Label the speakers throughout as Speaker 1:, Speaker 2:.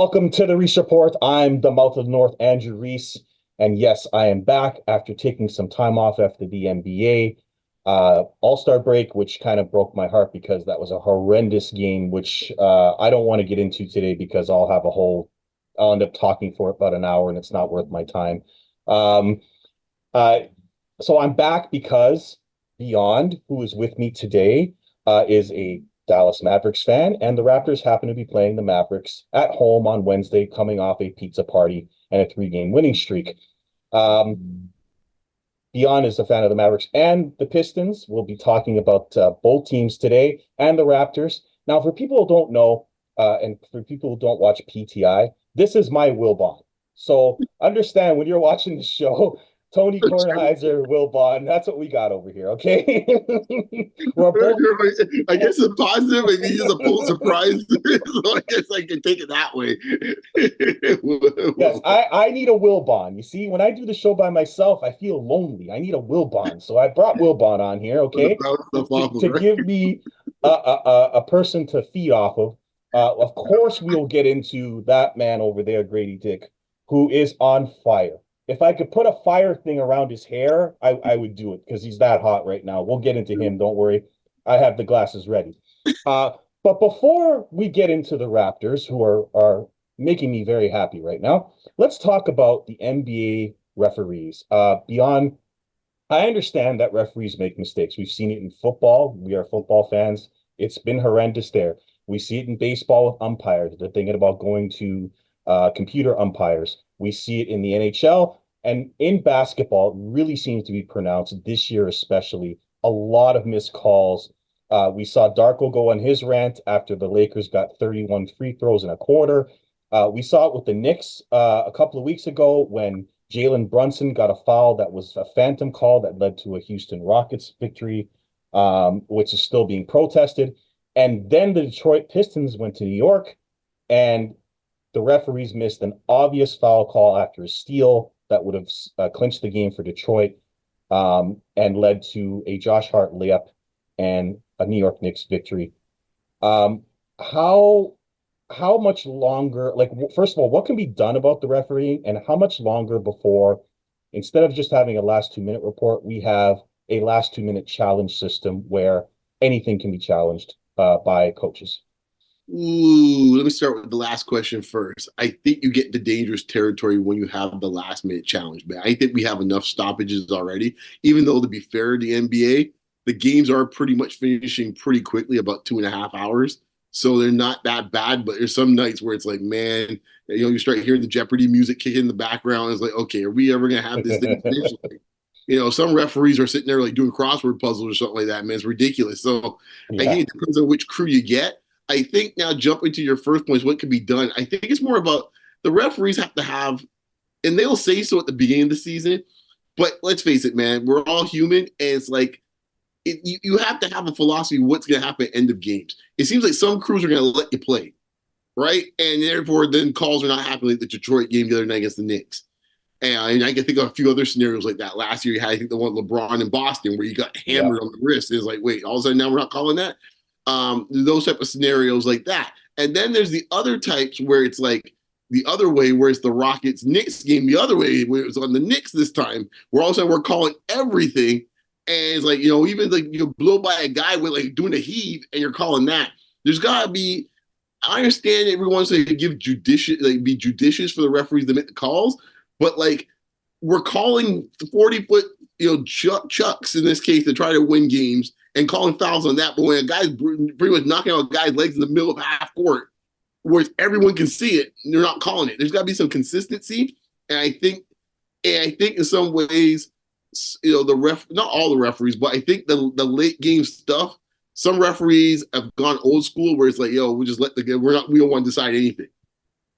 Speaker 1: Welcome to the Reese Report. I'm the mouth of the North, Andrew Reese. And yes, I am back after taking some time off after the NBA All-Star break, which kind of broke my heart because that was a horrendous game, which I don't want to get into today because I'll end up talking for about an hour and it's not worth my time. Um, uh, so I'm back because Beyond, who is with me today, is a Dallas Mavericks fan, and the Raptors happen to be playing the Mavericks at home on Wednesday, coming off a pizza party and a three-game winning streak. Beyond is a fan of the Mavericks and the Pistons. We'll be talking about both teams today and the Raptors. Now, for people who don't know, and for people who don't watch PTI, this is my Wilbon. So understand when you're watching the show, Tony Kornheiser, Wilbon, that's what we got over here, okay? We're both.
Speaker 2: I guess a positive, maybe he's a full surprise. So I guess I can take it that way.
Speaker 1: Yes, I need a Wilbon. You see, when I do the show by myself, I feel lonely. I need a Wilbon. So I brought Wilbon on here, okay? To give me a person to feed off of. Of course, we'll get into that man over there, Gradey Dick, who is on fire. If I could put a fire thing around his hair, I would do it because he's that hot right now. We'll get into him. Don't worry. I have the glasses ready. But before we get into the Raptors, who are making me very happy right now, let's talk about the NBA referees. Beyond, I understand that referees make mistakes. We've seen it in football. We are football fans. It's been horrendous there. We see it in baseball with umpires. They're thinking about going to computer umpires. We see it in the NHL and in basketball. It really seems to be pronounced this year, especially a lot of missed calls. We saw Darko go on his rant after the Lakers got 31 free throws in a quarter. We saw it with the Knicks a couple of weeks ago when Jalen Brunson got a foul that was a phantom call that led to a Houston Rockets victory, which is still being protested. And then the Detroit Pistons went to New York, and the referees missed an obvious foul call after a steal that would have clinched the game for Detroit, and led to a Josh Hart layup and a New York Knicks victory. How much longer, like, first of all, what can be done about the refereeing, and how much longer before, instead of just having a last 2 minute report, we have a last 2 minute challenge system where anything can be challenged by coaches?
Speaker 2: Ooh, let me start with the last question first. I think you get into dangerous territory when you have the last minute challenge, man. I think we have enough stoppages already. Even though, to be fair to the NBA, the games are pretty much finishing pretty quickly, about 2.5 hours. So they're not that bad, but there's some nights where it's like, man, you start hearing the Jeopardy music kick in the background. It's like, okay, are we ever going to have this thing finish? Some referees are sitting there like doing crossword puzzles or something like that, man. It's ridiculous. So I think it depends on which crew you get. I think now jumping to your first point is what can be done. I think it's more about the referees have to have, and they'll say so at the beginning of the season, but let's face it, man, we're all human, and it's like you have to have a philosophy of what's going to happen at end of games. It seems like some crews are going to let you play, right? And therefore, then calls are not happening like the Detroit game the other night against the Knicks. And I can think of a few other scenarios like that. Last year, you had, I think, the one LeBron in Boston where you got hammered on the wrist. It's like, wait, all of a sudden now we're not calling that? Those type of scenarios like that. And then there's the other types where it's like the other way, where it's the Rockets Knicks game the other way, where it was on the Knicks this time, where all of a sudden we're calling everything. And it's like, even like you blow by a guy with like doing a heave and you're calling that. There's gotta be, I understand everyone's like give judicious, like be judicious for the referees to make the calls, but like we're calling 40-foot, chucks in this case to try to win games and calling fouls on that. But when a guy's pretty much knocking out a guy's legs in the middle of half court, where everyone can see it, they're not calling it. There's got to be some consistency, and I think in some ways, not all the referees, but I think the late game stuff. Some referees have gone old school, where it's like, we just we don't want to decide anything,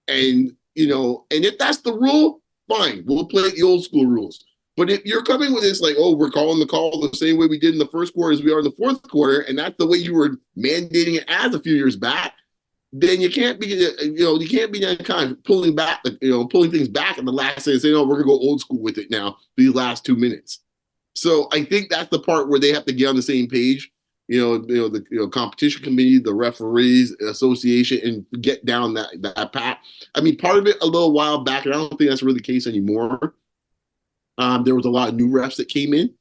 Speaker 2: and and if that's the rule, fine, we'll play the old school rules. But if you're coming with this, like, we're calling the call the same way we did in the first quarter as we are in the fourth quarter, and that's the way you were mandating it as a few years back, then you can't be, that kind of pulling things back in the last day and saying, we're gonna go old school with it now these last 2 minutes. So I think that's the part where they have to get on the same page. the competition committee, the referees association, and get down that path. I mean, part of it a little while back, and I don't think that's really the case anymore. There was a lot of new refs that came in,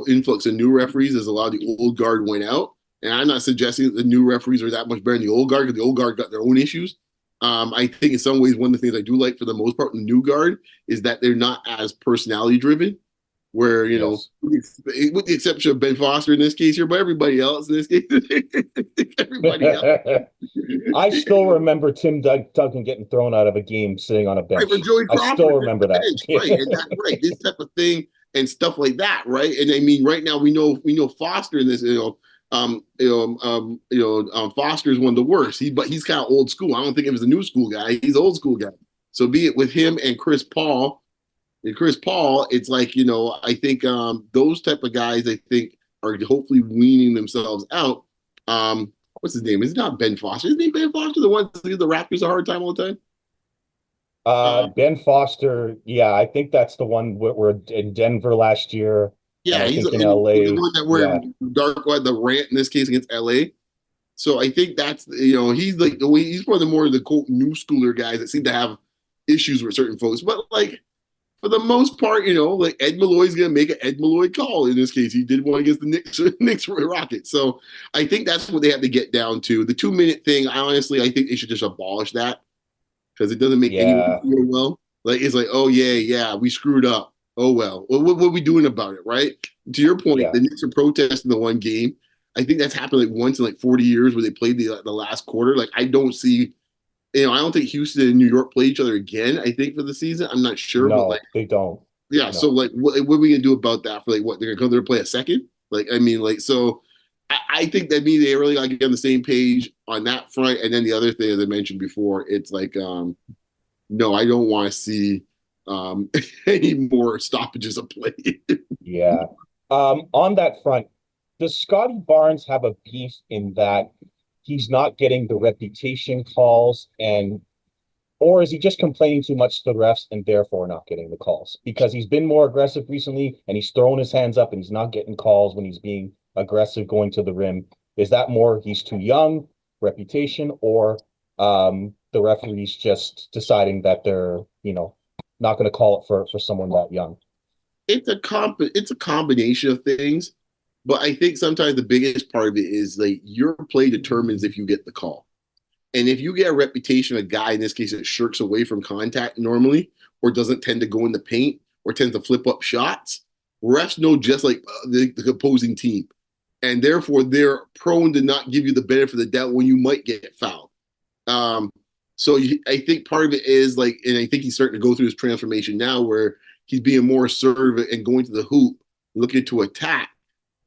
Speaker 2: influx of new referees as a lot of the old guard went out. And I'm not suggesting that the new referees are that much better than the old guard, because the old guard got their own issues. I think in some ways, one of the things I do like for the most part in the new guard is that they're not as personality driven, where,
Speaker 1: Yes.
Speaker 2: with the exception of Ben Foster in this case here, but everybody else in this case, everybody else.
Speaker 1: I still remember Tim Duncan getting thrown out of a game sitting on a bench.
Speaker 2: Right, for Joey Crawford,
Speaker 1: I still remember that.
Speaker 2: Right, and right, this type of thing and stuff like that, right? And I mean, right now we know Foster in this, Foster is one of the worst. He's kind of old school. I don't think he was a new school guy. He's an old school guy. So be it with him and Chris Paul. And Chris Paul, it's like, I think those type of guys, I think, are hopefully weaning themselves out. What's his name? It's not Ben Foster. His name Ben Foster, the one that gives the Raptors a hard time all the time?
Speaker 1: Ben Foster, yeah, I think that's the one we're in Denver last year.
Speaker 2: Yeah,
Speaker 1: I
Speaker 2: he's
Speaker 1: think in LA.
Speaker 2: the one that we're dark, the rant in this case against LA. So I think that's he's like he's one of the more of the quote new schooler guys that seem to have issues with certain folks. But like for the most part, like Ed Malloy's gonna make an Ed Malloy call in this case. He did one against the Knicks Rockets. So I think that's what they have to get down to. The 2-minute thing, I think they should just abolish that, because it doesn't make anyone feel well. Like it's like, oh yeah, we screwed up. Oh well, what are we doing about it, right? To your point, the Knicks are protesting the one game. I think that's happened like once in like 40 years where they played the last quarter. Like I don't see, I don't think Houston and New York play each other again. I think for the season, I'm not sure.
Speaker 1: No,
Speaker 2: but like,
Speaker 1: they don't.
Speaker 2: Yeah, no. So like, what are we gonna do about that? For like, what, they're gonna come there and play a second? Like, I mean, like, so I think that they really got to get on the same page on that front. And then the other thing, as I mentioned before, it's like, no, I don't want to see any more stoppages of play.
Speaker 1: Yeah. On that front, does Scottie Barnes have a beef in that he's not getting the reputation calls, or is he just complaining too much to the refs and therefore not getting the calls? Because he's been more aggressive recently and he's throwing his hands up and he's not getting calls when he's being aggressive going to the rim. Is that more he's too young, reputation, or the referees just deciding that they're, not going to call it for someone that young?
Speaker 2: It's a combination of things, but I think sometimes the biggest part of it is like your play determines if you get the call. And if you get a reputation, a guy in this case that shirks away from contact normally, or doesn't tend to go in the paint, or tends to flip up shots, refs know just like the opposing team. And therefore, they're prone to not give you the benefit of the doubt when you might get fouled. I think part of it is like, and I think he's starting to go through this transformation now where he's being more assertive and going to the hoop, looking to attack,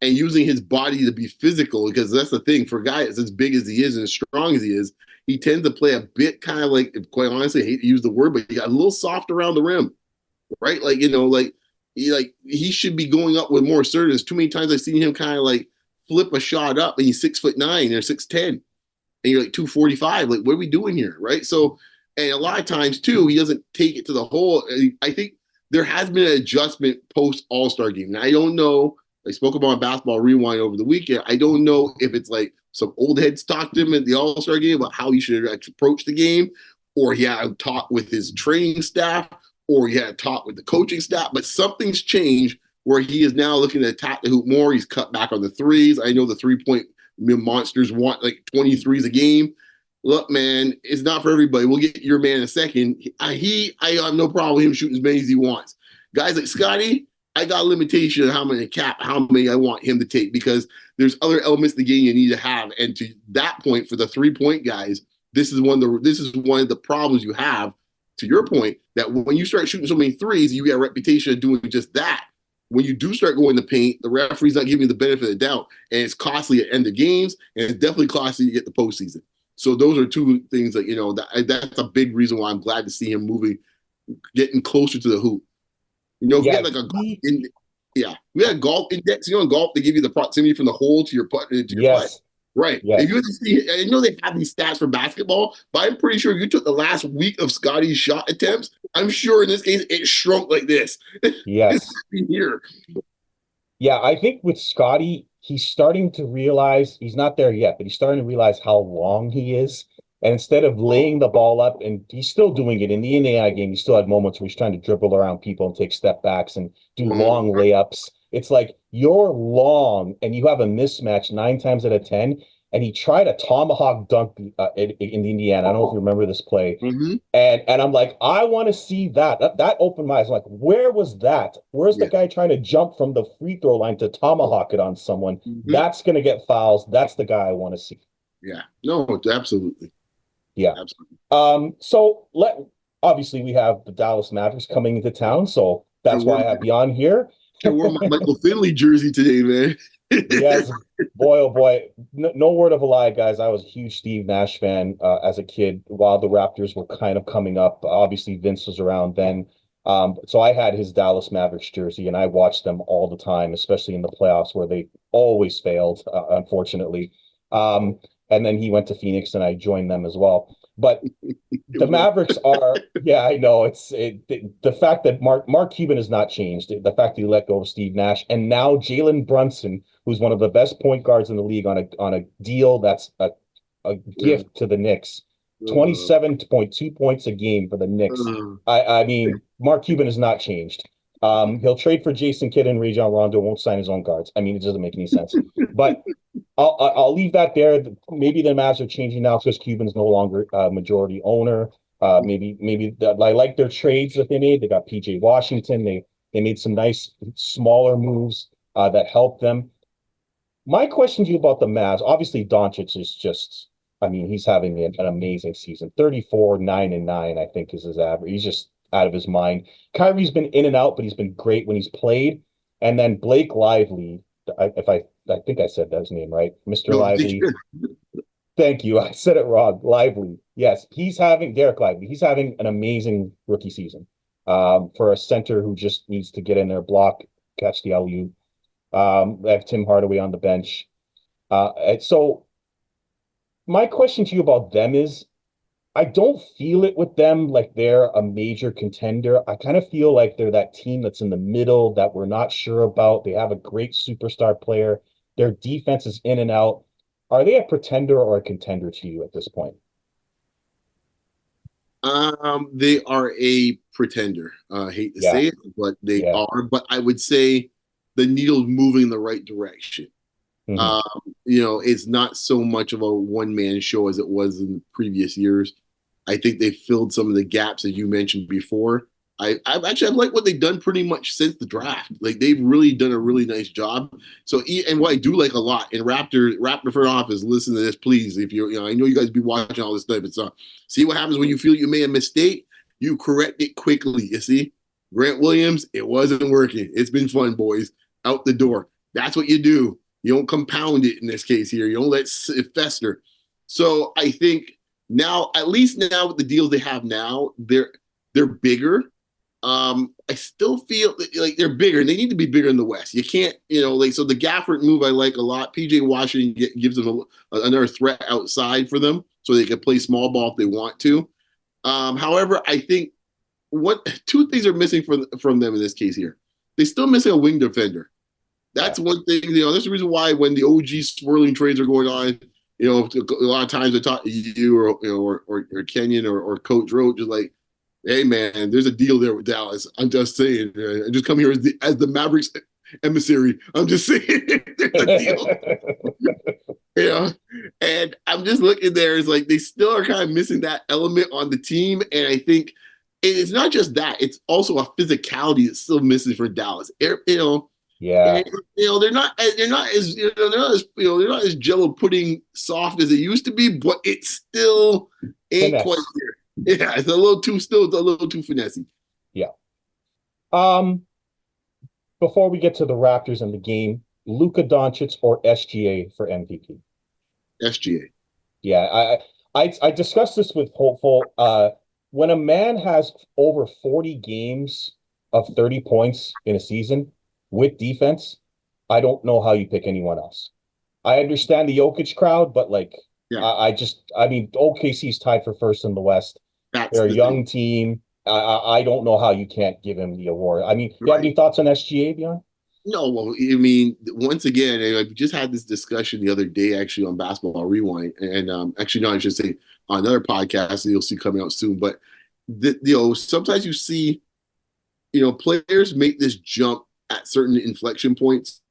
Speaker 2: and using his body to be physical, because that's the thing. For a guy that's as big as he is and as strong as he is, he tends to play a bit kind of like, quite honestly, I hate to use the word, but he got a little soft around the rim, right? Like, he should be going up with more assertiveness. Too many times I've seen him kind of like flip a shot up and he's 6'9" or 6'10", and you're like 245. Like, what are we doing here, right? So, and a lot of times too, he doesn't take it to the hole. I think there has been an adjustment post All-Star game. Now, I don't know. I spoke about Basketball Rewind over the weekend. I don't know if it's like some old heads talked to him at the All-Star game about how he should approach the game, or he had talked with his training staff, or he had talked with the coaching staff, but something's changed where he is now looking to attack the hoop more. He's cut back on the threes. I know the three-point monsters want like 23s a game. Look, man, it's not for everybody. We'll get your man in a second. I have no problem with him shooting as many as he wants. Guys like Scottie, I got a limitation on how many I want him to take, because there's other elements of the game you need to have. And to that point, for the 3-point guys, this is one of the problems you have. To your point, that when you start shooting so many threes, you get a reputation of doing just that. When you do start going to paint, the referee's not giving you the benefit of the doubt, and it's costly at end of games, and it's definitely costly to get the postseason. So those are two things that that's a big reason why I'm glad to see him getting closer to the hoop. We had like we had a golf index. In golf, they give you the proximity from the hole to your putt. Putt. Right. Yes. If you see, I know they have these stats for basketball, but I'm pretty sure if you took the last week of Scottie's shot attempts, I'm sure in this case it shrunk like this.
Speaker 1: Yes.
Speaker 2: Here.
Speaker 1: Yeah, I think with Scottie, he's starting to realize he's not there yet, but he's starting to realize how long he is. And instead of laying the ball up, and he's still doing it in the Indiana game, he still had moments where he's trying to dribble around people and take step backs and do long layups. It's like you're long and you have a mismatch 9 times out of 10. And he tried a tomahawk dunk in Indiana. I don't know if you remember this play.
Speaker 2: Mm-hmm.
Speaker 1: And I'm like, I want to see that. That opened my eyes. I'm like, where was that? Where's the guy trying to jump from the free throw line to tomahawk it on someone? Mm-hmm. That's going to get fouls. That's the guy I want to see.
Speaker 2: Yeah. No, absolutely.
Speaker 1: Yeah. Absolutely. So obviously we have the Dallas Mavericks coming into town. So that's why I have you on here.
Speaker 2: I wore my Michael Finley jersey today, man.
Speaker 1: Yes, boy, oh boy. No word of a lie, guys. I was a huge Steve Nash fan as a kid while the Raptors were kind of coming up. Obviously, Vince was around then. So I had his Dallas Mavericks jersey, and I watched them all the time, especially in the playoffs where they always failed, unfortunately. And then he went to Phoenix, and I joined them as well. But the Mavericks are, yeah, I know. The fact that Mark Cuban has not changed. The fact that he let go of Steve Nash, and now Jalen Brunson, who's one of the best point guards in the league on a deal that's a gift to the Knicks. 27.2 points a game for the Knicks. I mean, Mark Cuban has not changed. He'll trade for Jason Kidd and Rajon Rondo, won't sign his own guards. I mean, it doesn't make any sense. But I'll leave that there. Maybe the Mavs are changing now because Cuban's no longer majority owner. Maybe I like their trades that they made. They got PJ Washington. They made some nice smaller moves that helped them. My question to you about the Mavs, obviously Doncic is just, I mean, he's having an amazing season. 34, 9-9, I think is his average. He's just out of his mind. Kyrie's been in and out, but he's been great when he's played. And then Blake Lively, I think I said that his name right, Mr. Lively. Thank you. I said it wrong. Lively. Yes, Derek Lively. He's having an amazing rookie season for a center who just needs to get in there, block, catch the alley-oop. They have Tim Hardaway on the bench. So my question to you about them is, I don't feel it with them like they're a major contender. I kind of feel like they're that team that's in the middle that we're not sure about. They have a great superstar player. Their defense is in and out. Are they a pretender or a contender to you at this point?
Speaker 2: They are a pretender. I hate to say it, but they are. But I would say the needle's moving in the right direction. Mm-hmm. It's not so much of a one-man show as it was in previous years. I think they filled some of the gaps that you mentioned before. I've liked what they've done pretty much since the draft. Like they've really done a really nice job. So, and what I do like a lot, and Raptor front office, listen to this, please. If I know you guys be watching all this stuff. It's see what happens when you feel you made a mistake, you correct it quickly. You see, Grant Williams, it wasn't working. It's been fun, boys. Out the door. That's what you do. You don't compound it in this case here. You don't let it fester. So I think now, at least now with the deals they have now, they're bigger. I still feel like they're bigger, and they need to be bigger in the West. You can't, so the Gafford move I like a lot. PJ Washington gives them another threat outside for them, so they can play small ball if they want to. However, I think two things are missing from them in this case here. They're still missing a wing defender. That's one thing. There's the reason why when the OG swirling trades are going on, a lot of times I talk to you or Kenyon or Coach Roach, just like, hey man, there's a deal there with Dallas. I'm just saying. I just come here as the Mavericks emissary. I'm just saying there's a deal. And I'm just looking there. It's like they still are kind of missing that element on the team. And I think it's not just that; it's also a physicality that's still missing for Dallas.
Speaker 1: Yeah.
Speaker 2: And, they're not as Jello pudding soft as it used to be, but it still ain't quite there. Yeah, it's a little too finessey.
Speaker 1: Yeah. Before we get to the Raptors and the game, Luka Doncic or SGA for MVP?
Speaker 2: SGA.
Speaker 1: Yeah, I discussed this with Hopeful. When a man has over 40 games of 30 points in a season with defense, I don't know how you pick anyone else. I understand the Jokic crowd, but I mean, OKC's tied for first in the West. They're a young team. I don't know how you can't give him the award. I mean, you have any thoughts on SGA, Bjorn?
Speaker 2: No, well, I mean, once again, and I just had this discussion the other day actually on Basketball Rewind, and actually, no, I should say on another podcast that you'll see coming out soon. But sometimes you see, players make this jump at certain inflection points.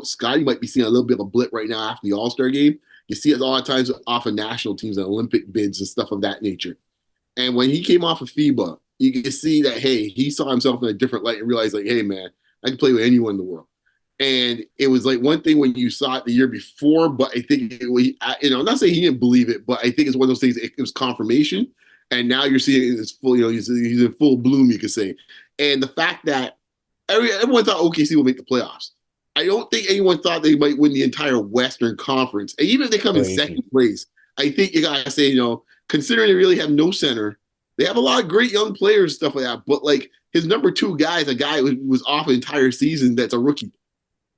Speaker 2: Scottie might be seeing a little bit of a blip right now after the All-Star game. You see it a lot of times off of national teams and Olympic bids and stuff of that nature. And when he came off of FIBA, you can see that, hey, he saw himself in a different light and realized, like, hey, man, I can play with anyone in the world. And it was like one thing when you saw it the year before, but I think, I'm not saying he didn't believe it, but I think it's one of those things, it was confirmation. And now you're seeing it as full, he's in full bloom, you could say. And the fact that everyone thought OKC would make the playoffs. I don't think anyone thought they might win the entire Western Conference. And even if they come in second place, I think you got to say, considering they really have no center, they have a lot of great young players, stuff like that. But like his number two guy is a guy who was off an entire season that's a rookie.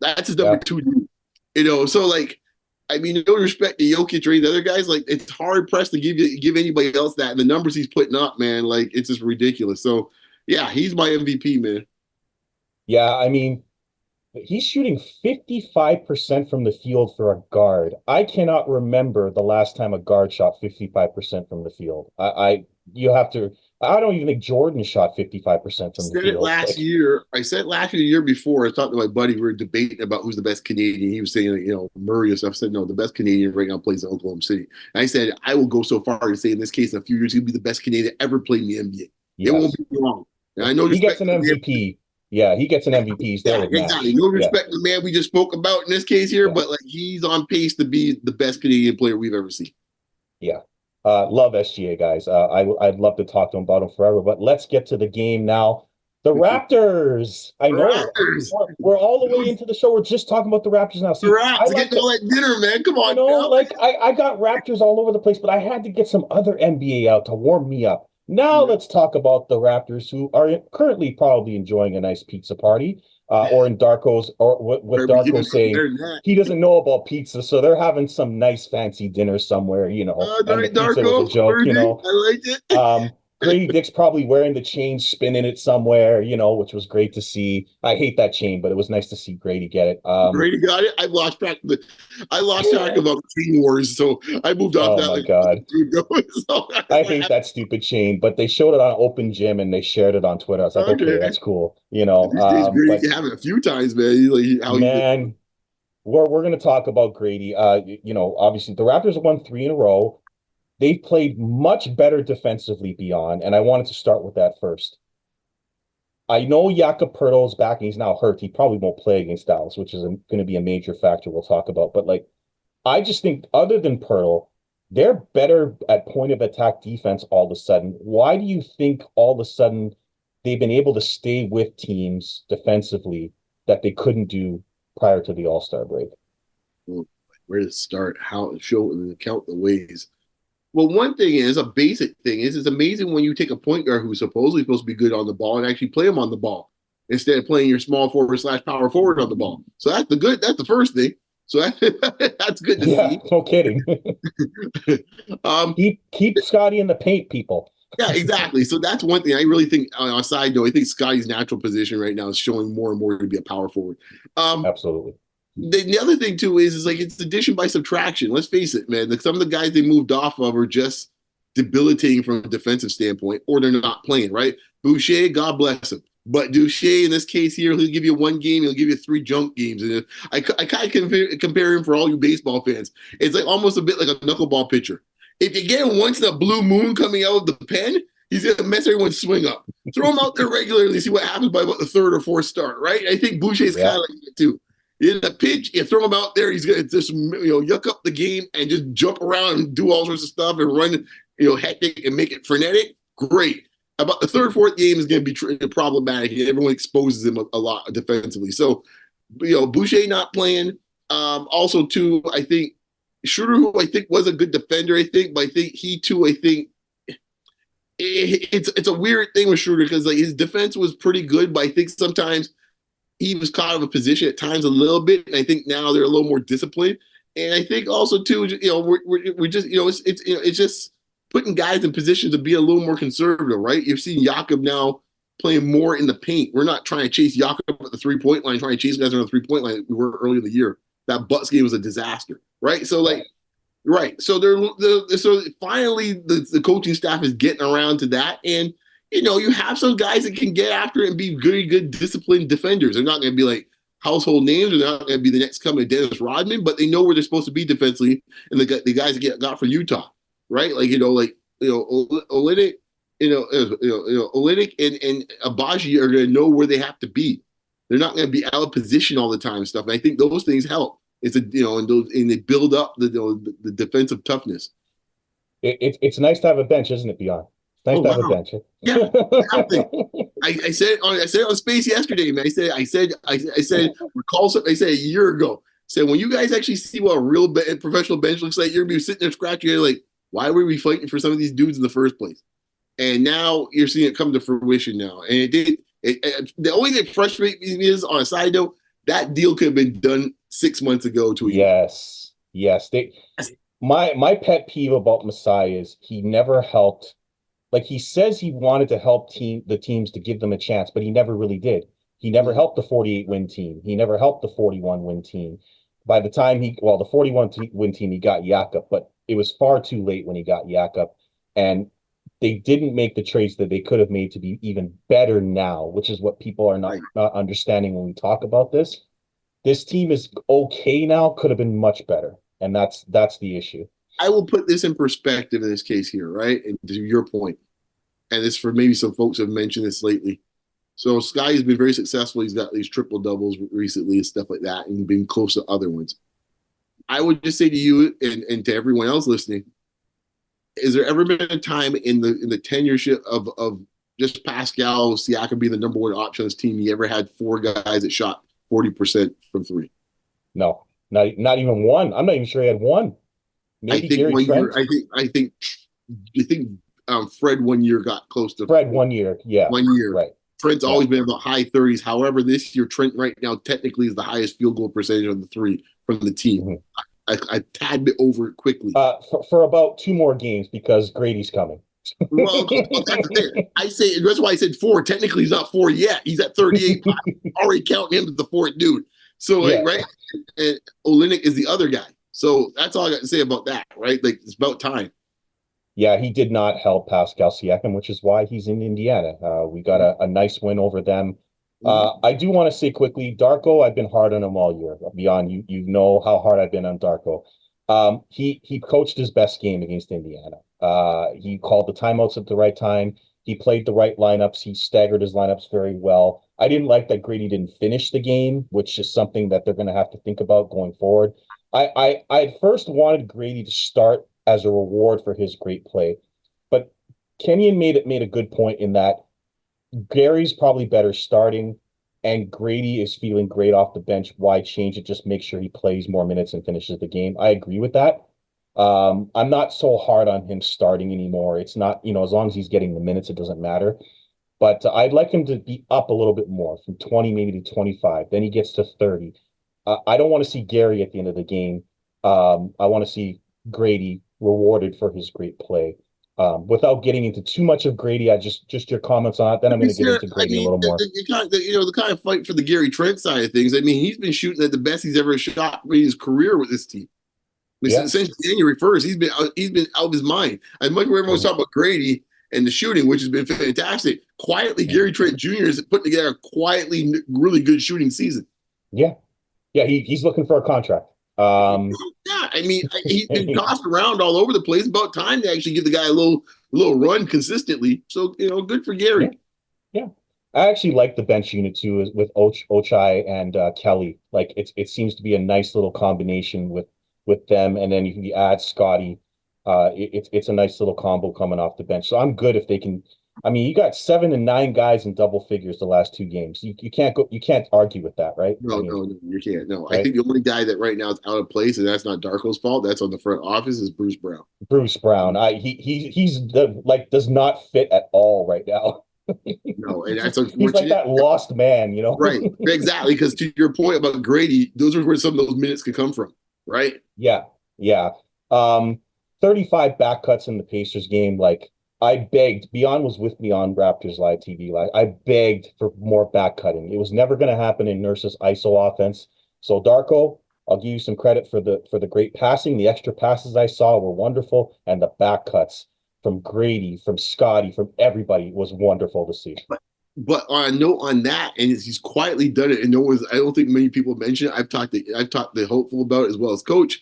Speaker 2: That's his number two. So like, I mean, no respect to Jokic or any of the other guys. Like, it's hard pressed to give anybody else that. And the numbers he's putting up, man, like it's just ridiculous. So yeah, he's my MVP, man.
Speaker 1: Yeah, I mean, he's shooting 55% from the field for a guard. I cannot remember the last time a guard shot 55% from the field. I don't even think Jordan shot 55% from the field.
Speaker 2: I said it last year, the year before. I talked to my buddy. We were debating about who's the best Canadian. He was saying, Murray and stuff. I said, no, the best Canadian right now plays in Oklahoma City. And I said, I will go so far to say in this case, in a few years, he'll be the best Canadian ever played in the NBA. Yes. It won't be wrong. And I know
Speaker 1: he gets an MVP. Yeah, he gets an MVP. He's there with
Speaker 2: exactly. No respect to the man we just spoke about in this case here, but like he's on pace to be the best Canadian player we've ever seen.
Speaker 1: Yeah. Love SGA, guys. I'd love to talk to him about him forever, but let's get to the game now. The Raptors. I know we're all the way into the show. We're just talking about the Raptors now.
Speaker 2: See, I like all that dinner, man. Come on.
Speaker 1: I got Raptors all over the place, but I had to get some other NBA out to warm me up. Now let's talk about the Raptors, who are currently probably enjoying a nice pizza party, or in Darko's, or what Darko's saying, he doesn't know about pizza, so they're having some nice fancy dinner somewhere, and the pizza was a joke,
Speaker 2: I liked it.
Speaker 1: Gradey Dick's probably wearing the chain, spinning it somewhere, which was great to see. I hate that chain, but it was nice to see Gradey get it.
Speaker 2: Gradey got it. I lost track of the chain wars, so I moved off that.
Speaker 1: Oh my god! So, I hate that stupid chain, but they showed it on Open Gym and they shared it on Twitter. I was like, okay, that's cool.
Speaker 2: These days, Gradey can have it a few times, man.
Speaker 1: We're going to talk about Gradey. Obviously the Raptors have won 3 in a row. They've played much better defensively beyond, and I wanted to start with that first. I know Jakob Poeltl's back and he's now hurt. He probably won't play against Dallas, which is going to be a major factor we'll talk about. But I just think other than Poeltl, they're better at point of attack defense all of a sudden. Why do you think all of a sudden they've been able to stay with teams defensively that they couldn't do prior to the All-Star break?
Speaker 2: Where to start? How to show and count the ways. Well, one thing is, a basic thing is, it's amazing when you take a point guard who's supposedly supposed to be good on the ball and actually play him on the ball instead of playing your small forward / power forward on the ball. So that's the first thing. So that's good to see.
Speaker 1: No kidding. Keep Scottie in the paint, people.
Speaker 2: Yeah, exactly. So that's one thing. I really think, on a side note, I think Scottie's natural position right now is showing more and more to be a power forward.
Speaker 1: Absolutely.
Speaker 2: The other thing too is it's addition by subtraction. Let's face it, man. Some of the guys they moved off of are just debilitating from a defensive standpoint, or they're not playing, right? Boucher, God bless him. But Boucher, in this case here, he'll give you 1 game, he'll give you 3 junk games. And I kind of compare him for all you baseball fans. It's like almost a bit like a knuckleball pitcher. If you get him once in a blue moon coming out of the pen, he's going to mess everyone's swing up. Throw him out there regularly, see what happens by about the 3rd or 4th start, right? I think Boucher's kind of like that too. In the pitch, you throw him out there, he's going to just yuck up the game and just jump around and do all sorts of stuff and run hectic and make it frenetic. Great. About the 3rd, 4th game is going to be problematic, and everyone exposes him a lot defensively. So, Boucher not playing. Also, too, I think Schroeder, who I think was a good defender, but I think he too, it's a weird thing with Schroeder because his defense was pretty good, but I think sometimes he was caught out of position at times a little bit, and I think now they're a little more disciplined. And I think also too, we're just it's just putting guys in position to be a little more conservative, right? You've seen Jakob now playing more in the paint. We're not trying to chase Jakob at the 3-point line, trying to chase guys on the 3-point line like we were earlier in the year. That Bucks game was a disaster, right? So like, right. So so finally the coaching staff is getting around to that, and you have some guys that can get after it and be good disciplined defenders. They're not going to be like household names. They're not going to be the next coming Dennis Rodman, but they know where they're supposed to be defensively. And the guys that got from Utah, right? Like Olynyk, Olynyk and Abaji are going to know where they have to be. They're not going to be out of position all the time and stuff. And I think those things help. It's and they build up the defensive toughness.
Speaker 1: It's nice to have a bench, isn't it, Beyond? It's nice to have a bench.
Speaker 2: Yeah, I said it on Space yesterday, man. I said recall something I said a year ago. Said when you guys actually see what a real professional bench looks like, you're gonna be sitting there scratching your head like, why were we fighting for some of these dudes in the first place? And now you're seeing it come to fruition now. And it did. The only thing that frustrates me is, on a side note, that deal could have been done 6 months ago to a year.
Speaker 1: Yes. My pet peeve about Masai is he never helped. Like, he says he wanted to help the teams to give them a chance, but he never really did. He never helped the 48-win team. He never helped the 41-win team. By the time the 41-win team, he got Jakob, but it was far too late when he got Jakob. And they didn't make the trades that they could have made to be even better now, which is what people are not understanding when we talk about this. This team is okay now, could have been much better. And that's the issue.
Speaker 2: I will put this in perspective in this case here, right? And to your point, and this for maybe some folks have mentioned this lately. So Scottie has been very successful. He's got these triple doubles recently and stuff like that, and been close to other ones. I would just say to you and to everyone else listening, is there ever been a time in the tenureship of just Pascal Siakam being the number one option on this team, you ever had 4 guys that shot 40% from 3?
Speaker 1: No, not even one. I'm not even sure he had one. Maybe Gary Trent.
Speaker 2: I think Fred 1 year got close to
Speaker 1: Fred 1 year. Yeah.
Speaker 2: 1 year.
Speaker 1: Right.
Speaker 2: Trent's always been about high 30s. However, this year Trent right now technically is the highest field goal percentage on the 3 from the team. Mm-hmm. I tad bit over it quickly.
Speaker 1: For about 2 more games because Gradey's coming.
Speaker 2: Well, that's that's why I said 4. Technically, he's not 4 yet. He's at 38. I'm already counting him as the 4th dude. So, right? And Olynyk is the other guy. So that's all I got to say about that, right? Like, it's about time.
Speaker 1: Yeah, he did not help Pascal Siakam, which is why he's in Indiana. We got a nice win over them. I do want to say quickly, Darko, I've been hard on him all year. Beyond, you know how hard I've been on Darko. He coached his best game against Indiana. He called the timeouts at the right time. He played the right lineups. He staggered his lineups very well. I didn't like that Gradey didn't finish the game, which is something that they're going to have to think about going forward. I at first wanted Gradey to start as a reward for his great play, but Kenyon made a good point in that Gary's probably better starting, and Gradey is feeling great off the bench. Why change it? Just make sure he plays more minutes and finishes the game. I agree with that. I'm not so hard on him starting anymore. It's not, as long as he's getting the minutes, it doesn't matter. But I'd like him to be up a little bit more, from 20 maybe to 25. Then he gets to 30. I don't want to see Gary at the end of the game. I want to see Gradey rewarded for his great play. Without getting into too much of Gradey, just your comments on it. Then I'm going to get into Gradey a little more.
Speaker 2: The kind of fight for the Gary Trent side of things. I mean, he's been shooting at the best he's ever shot in his career with this team. I mean, since January 1st, he's been out of his mind. As much as everyone's talking about Gradey and the shooting, which has been fantastic, quietly Gary Trent Jr. has put together a quietly really good shooting season.
Speaker 1: Yeah, he's looking for a contract.
Speaker 2: I mean, he's been tossed around all over the place. About time to actually give the guy a little run consistently. So, good for Gary.
Speaker 1: Yeah. I actually like the bench unit too, with Ochai and Kelly. Like, it seems to be a nice little combination with them, and then you can add Scottie. It's a nice little combo coming off the bench. So I'm good if they can. I mean, you got 7 and 9 guys in double figures the last 2 games. You can't argue with that, right?
Speaker 2: No, you can't. No, right? I think the only guy that right now is out of place, and that's not Darko's fault. That's on the front office, is Bruce Brown.
Speaker 1: Bruce Brown. He's does not fit at all right now.
Speaker 2: No, and that's unfortunate.
Speaker 1: He's like that lost man,
Speaker 2: Right, exactly. Because to your point about Gradey, those are where some of those minutes could come from, right?
Speaker 1: Yeah. 35 back cuts in the Pacers game, like, I begged. Beyond was with me on Raptors Live TV. Like I begged for more back cutting. It was never going to happen in Nurse's ISO offense. So Darko, I'll give you some credit for the great passing. The extra passes I saw were wonderful, and the back cuts from Gradey, from Scottie, from everybody was wonderful to see.
Speaker 2: But on a note on that, and he's quietly done it, and no one's. I don't think many people mention it. I've talked to Hopeful about it as well as Coach,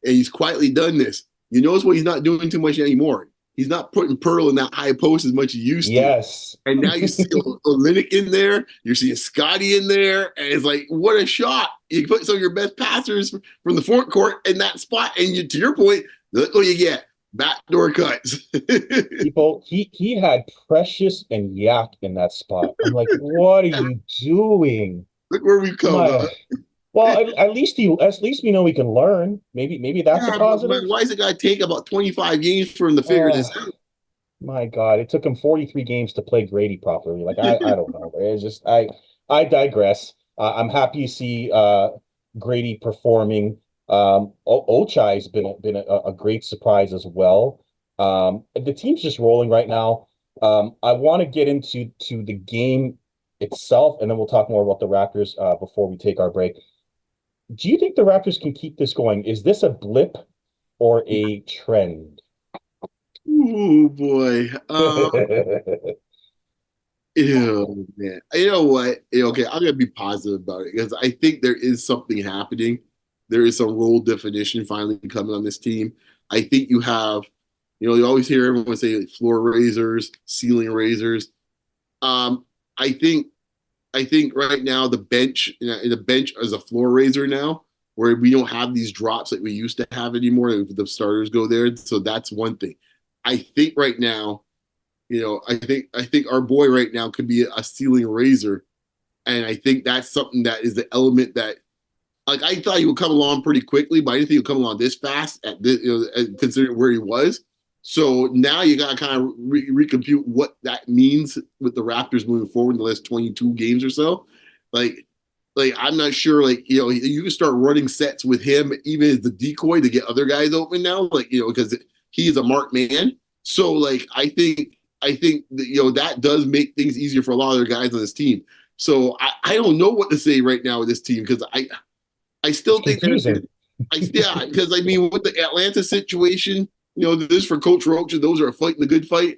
Speaker 2: and he's quietly done this. You notice what he's not doing too much anymore. He's not putting Pearl in that high post as much as he used to.
Speaker 1: Yes.
Speaker 2: And now you see Olynyk in there. You're seeing Scottie in there, and it's like, what a shot! You put some of your best passers from the front court in that spot, and to your point, look what you get. Backdoor cuts.
Speaker 1: People, he had Precious and Yak in that spot. I'm like, what are you doing?
Speaker 2: Look where we've come.
Speaker 1: Well, at least we know we can learn. Maybe that's a positive.
Speaker 2: But why is it got to take about 25 games for him to figure this out?
Speaker 1: My God, it took him 43 games to play Gradey properly. Like I don't know. It's just I digress. I'm happy to see Gradey performing. Ochai's been a great surprise as well. The team's just rolling right now. I want to get into the game itself, and then we'll talk more about the Raptors before we take our break. Do you think the Raptors can keep this going? Is this a blip or a trend?
Speaker 2: Oh boy. Ew, man. You know what? Okay, I'm gonna be positive about it because I think there is something happening. There is some role definition finally coming on this team. I think you have, you always hear everyone say like, floor raisers, ceiling raisers. I think right now the bench is a floor raiser now, where we don't have these drops that we used to have anymore. The starters go there, so that's one thing. I think right now, I think our boy right now could be a ceiling raiser, and I think that's something that is the element that, like, I thought he would come along pretty quickly, but I didn't think he would come along this fast at this, considering where he was. So now you got to kind of recompute what that means with the Raptors moving forward in the last 22 games or so. Like, I'm not sure. Like, you can start running sets with him even as the decoy to get other guys open now. Like, because he's a marked man. So, like, I think that, that does make things easier for a lot of other guys on this team. So I don't know what to say right now with this team because I still think
Speaker 1: confusing.
Speaker 2: Because I mean, with the Atlanta situation, this for Coach Roach, and those are fighting the good fight.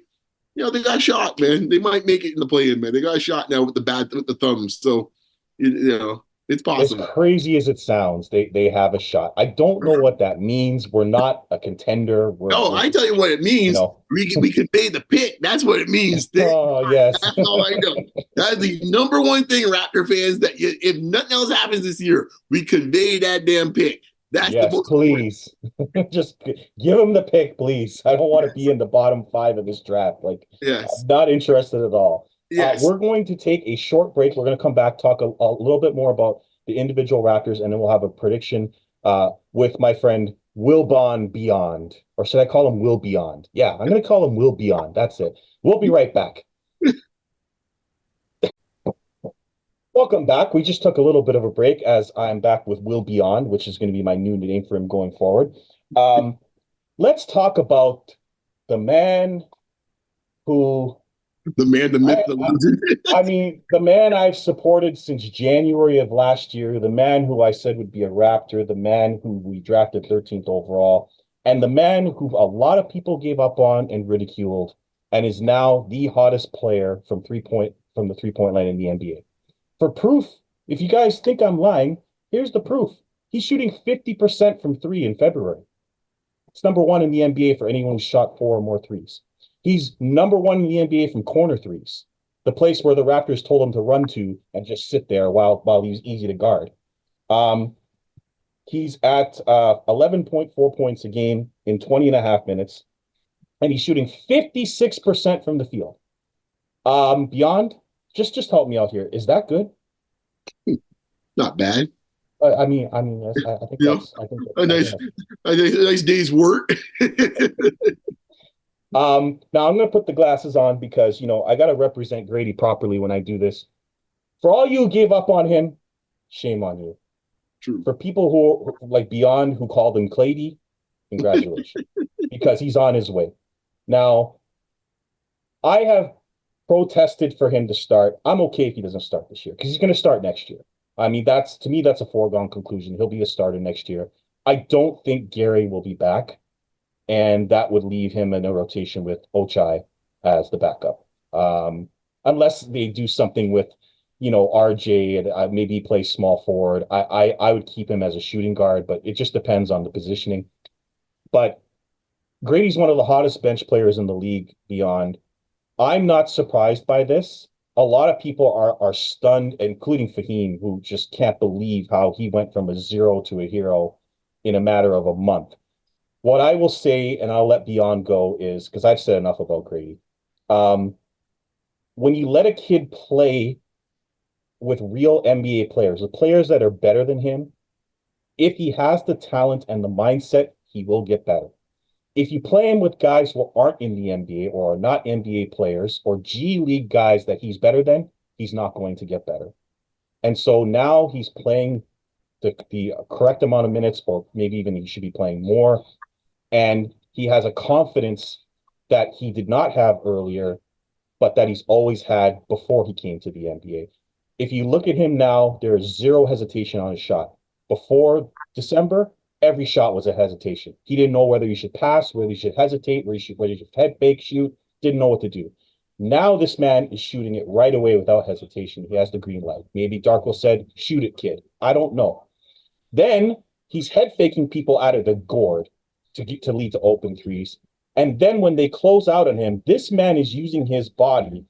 Speaker 2: They got a shot, man. They might make it in the play-in, man. They got a shot now with the thumbs. So, it's possible.
Speaker 1: As crazy as it sounds, they have a shot. I don't know what that means. We're not a contender.
Speaker 2: I tell you what it means. We convey the pick. That's what it means.
Speaker 1: Oh, yes.
Speaker 2: That's all I know. That's the number one thing, Raptor fans, that if nothing else happens this year, we convey that damn pick. That's
Speaker 1: yes,
Speaker 2: the most
Speaker 1: please. Just give him the pick, please. I don't want to be in the bottom 5 of this draft. Like,
Speaker 2: yes.
Speaker 1: I'm not interested at all.
Speaker 2: Yes.
Speaker 1: We're going to take a short break. We're going to come back, talk a little bit more about the individual Raptors, and then we'll have a prediction with my friend Will Bond Beyond. Or should I call him Will Beyond? Yeah, I'm going to call him Will Beyond. That's it. We'll be right back. Welcome back. We just took a little bit of a break as I'm back with Will Beyond, which is going to be my new name for him going forward. Let's talk about the man who...
Speaker 2: The man, the myth, the legend.
Speaker 1: I mean, the man I've supported since January of last year, the man who I said would be a Raptor, the man who we drafted 13th overall, and the man who a lot of people gave up on and ridiculed, and is now the hottest player from the 3-point line in the NBA. For proof, if you guys think I'm lying, here's the proof. He's shooting 50% from 3 in February. It's number 1 in the NBA for anyone who shot 4 or more threes. He's number 1 in the NBA from corner threes, the place where the Raptors told him to run to and just sit there while he was easy to guard. He's at 11.4 points a game in 20 and a half minutes, and he's shooting 56% from the field. Beyond, just help me out here. Is that good?
Speaker 2: Not bad.
Speaker 1: I think that's
Speaker 2: a nice day's work.
Speaker 1: Now I'm going to put the glasses on because, I got to represent Gradey properly when I do this. For all you who gave up on him, shame on you.
Speaker 2: True.
Speaker 1: For people who like Beyond who called him Clady, congratulations, because he's on his way. Now, I have protested for him to start. I'm okay if he doesn't start this year because he's going to start next year. I mean, to me, that's a foregone conclusion. He'll be a starter next year. I don't think Gary will be back, and that would leave him in a rotation with Ochai as the backup. Unless they do something with, RJ and maybe play small forward. I would keep him as a shooting guard, but it just depends on the positioning. But Gradey's one of the hottest bench players in the league beyond. I'm not surprised by this. A lot of people are stunned, including Fahim, who just can't believe how he went from a zero to a hero in a matter of a month. What I will say, and I'll let Beyond go, is because I've said enough about Gradey. When you let a kid play with real NBA players, the players that are better than him, if he has the talent and the mindset, he will get better. If you play him with guys who aren't in the NBA or are not NBA players or G League guys that he's better than, he's not going to get better. And so now he's playing the correct amount of minutes, or maybe even he should be playing more. And he has a confidence that he did not have earlier, but that he's always had before he came to the NBA. If you look at him now, there is zero hesitation on his shot. Before December, every shot was a hesitation. He didn't know whether he should pass, whether he should hesitate, whether he should head fake, shoot, didn't know what to do. Now this man is shooting it right away without hesitation. He has the green light. Maybe Darko said, shoot it, kid. I don't know. Then he's head faking people out of the gourd to lead to open threes. And then when they close out on him, this man is using his body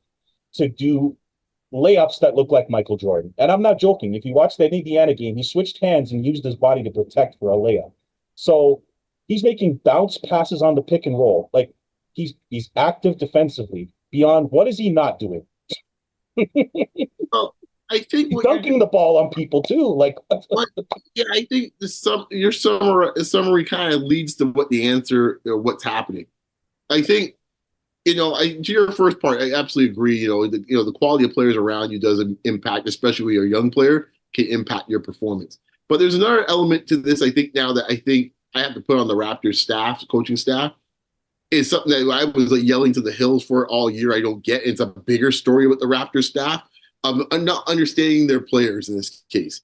Speaker 1: to do layups that look like Michael Jordan. And I'm not joking. If you watch that Indiana game, he switched hands and used his body to protect for a layup. So he's making bounce passes on the pick and roll. Like he's active defensively. Beyond, what is he not doing?
Speaker 2: Well, I think
Speaker 1: he's dunking the ball on people too.
Speaker 2: Yeah, I think your summary kind of leads to what the answer, what's happening. I think, to your first part, I absolutely agree. The quality of players around you does impact, especially when you're a young player, can impact your performance. But there's another element to this. I think now that I have to put on the Raptors staff, coaching staff, is something that I was yelling to the hills for all year. I don't get. It's a bigger story with the Raptors staff. I'm not understanding their players in this case.